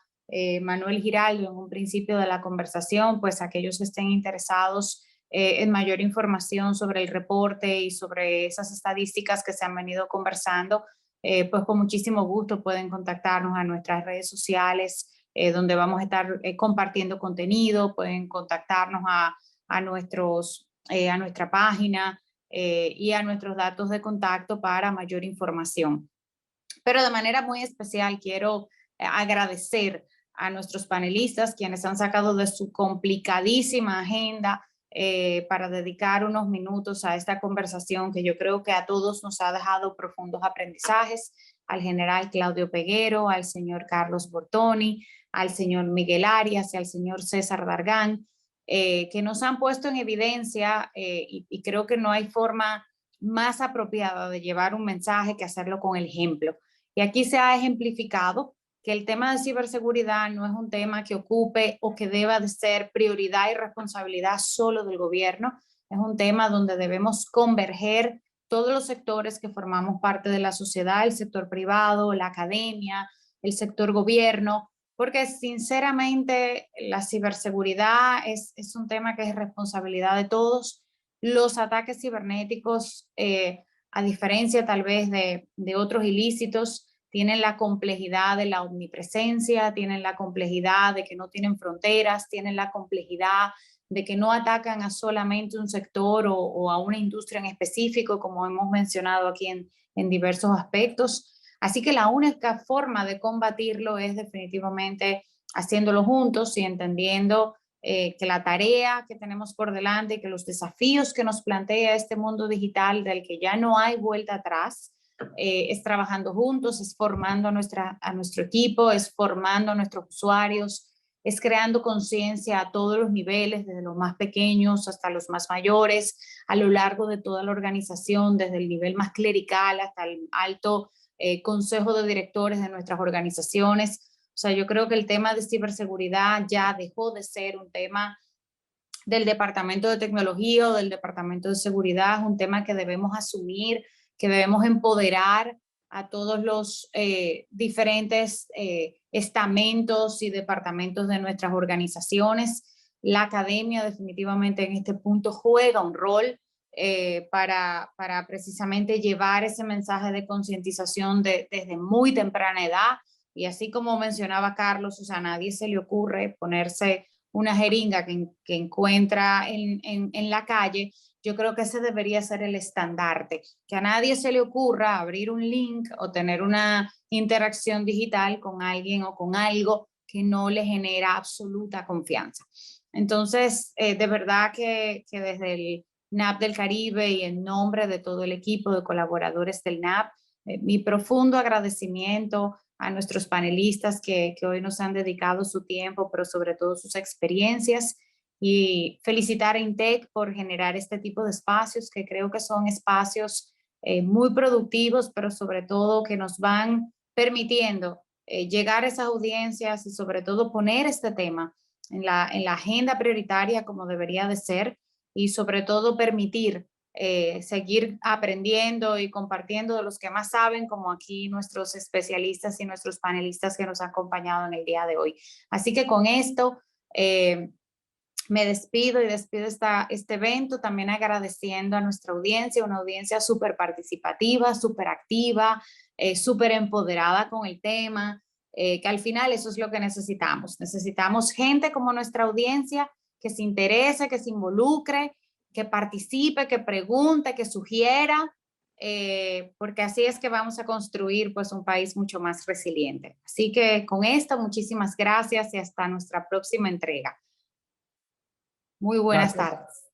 Manuel Giraldo en un principio de la conversación, pues aquellos que estén interesados en mayor información sobre el reporte y sobre esas estadísticas que se han venido conversando, pues con muchísimo gusto pueden contactarnos a nuestras redes sociales, donde vamos a estar compartiendo contenido, pueden contactarnos a nuestra página y a nuestros datos de contacto para mayor información. Pero de manera muy especial quiero agradecer a nuestros panelistas, quienes han sacado de su complicadísima agenda para dedicar unos minutos a esta conversación que yo creo que a todos nos ha dejado profundos aprendizajes, al general Claudio Peguero, al señor Carlos Bortoni, al señor Miguel Arias y al señor César Dargán, que nos han puesto en evidencia y creo que no hay forma más apropiada de llevar un mensaje que hacerlo con el ejemplo. Y aquí se ha ejemplificado que el tema de ciberseguridad no es un tema que ocupe o que deba de ser prioridad y responsabilidad solo del gobierno, es un tema donde debemos converger todos los sectores que formamos parte de la sociedad, el sector privado, la academia, el sector gobierno, porque sinceramente la ciberseguridad es un tema que es responsabilidad de todos. Los ataques cibernéticos, a diferencia tal vez de otros ilícitos, tienen la complejidad de la omnipresencia, tienen la complejidad de que no tienen fronteras, tienen la complejidad de que no atacan a solamente un sector o a una industria en específico, como hemos mencionado aquí en diversos aspectos. Así que la única forma de combatirlo es definitivamente haciéndolo juntos y entendiendo que la tarea que tenemos por delante y que los desafíos que nos plantea este mundo digital del que ya no hay vuelta atrás, es trabajando juntos, es formando a nuestro equipo, es formando a nuestros usuarios, es creando conciencia a todos los niveles, desde los más pequeños hasta los más mayores, a lo largo de toda la organización, desde el nivel más clerical hasta el alto consejo de directores de nuestras organizaciones. O sea, yo creo que el tema de ciberseguridad ya dejó de ser un tema del Departamento de Tecnología o del Departamento de Seguridad, es un tema que debemos asumir, que debemos empoderar a todos los diferentes estamentos y departamentos de nuestras organizaciones. La academia definitivamente en este punto juega un rol para precisamente llevar ese mensaje de concientización desde muy temprana edad. Y así como mencionaba Carlos, o sea, a nadie se le ocurre ponerse una jeringa que encuentra en la calle, yo creo que ese debería ser el estandarte, que a nadie se le ocurra abrir un link o tener una interacción digital con alguien o con algo que no le genera absoluta confianza. Entonces, de verdad que desde el NAP del Caribe y en nombre de todo el equipo de colaboradores del NAP, mi profundo agradecimiento a nuestros panelistas que hoy nos han dedicado su tiempo, pero sobre todo sus experiencias, y felicitar a INTEC por generar este tipo de espacios que creo que son espacios muy productivos, pero sobre todo que nos van permitiendo llegar a esas audiencias y sobre todo poner este tema en la agenda prioritaria como debería de ser, y sobre todo permitir seguir aprendiendo y compartiendo de los que más saben, como aquí nuestros especialistas y nuestros panelistas que nos han acompañado en el día de hoy. Así que con esto me despido y despido este evento, también agradeciendo a nuestra audiencia, una audiencia súper participativa, súper activa, súper empoderada con el tema, que al final eso es lo que necesitamos. Necesitamos gente como nuestra audiencia que se interese, que se involucre, que participe, que pregunte, que sugiera, porque así es que vamos a construir pues un país mucho más resiliente. Así que con esto, muchísimas gracias y hasta nuestra próxima entrega. Muy buenas tardes.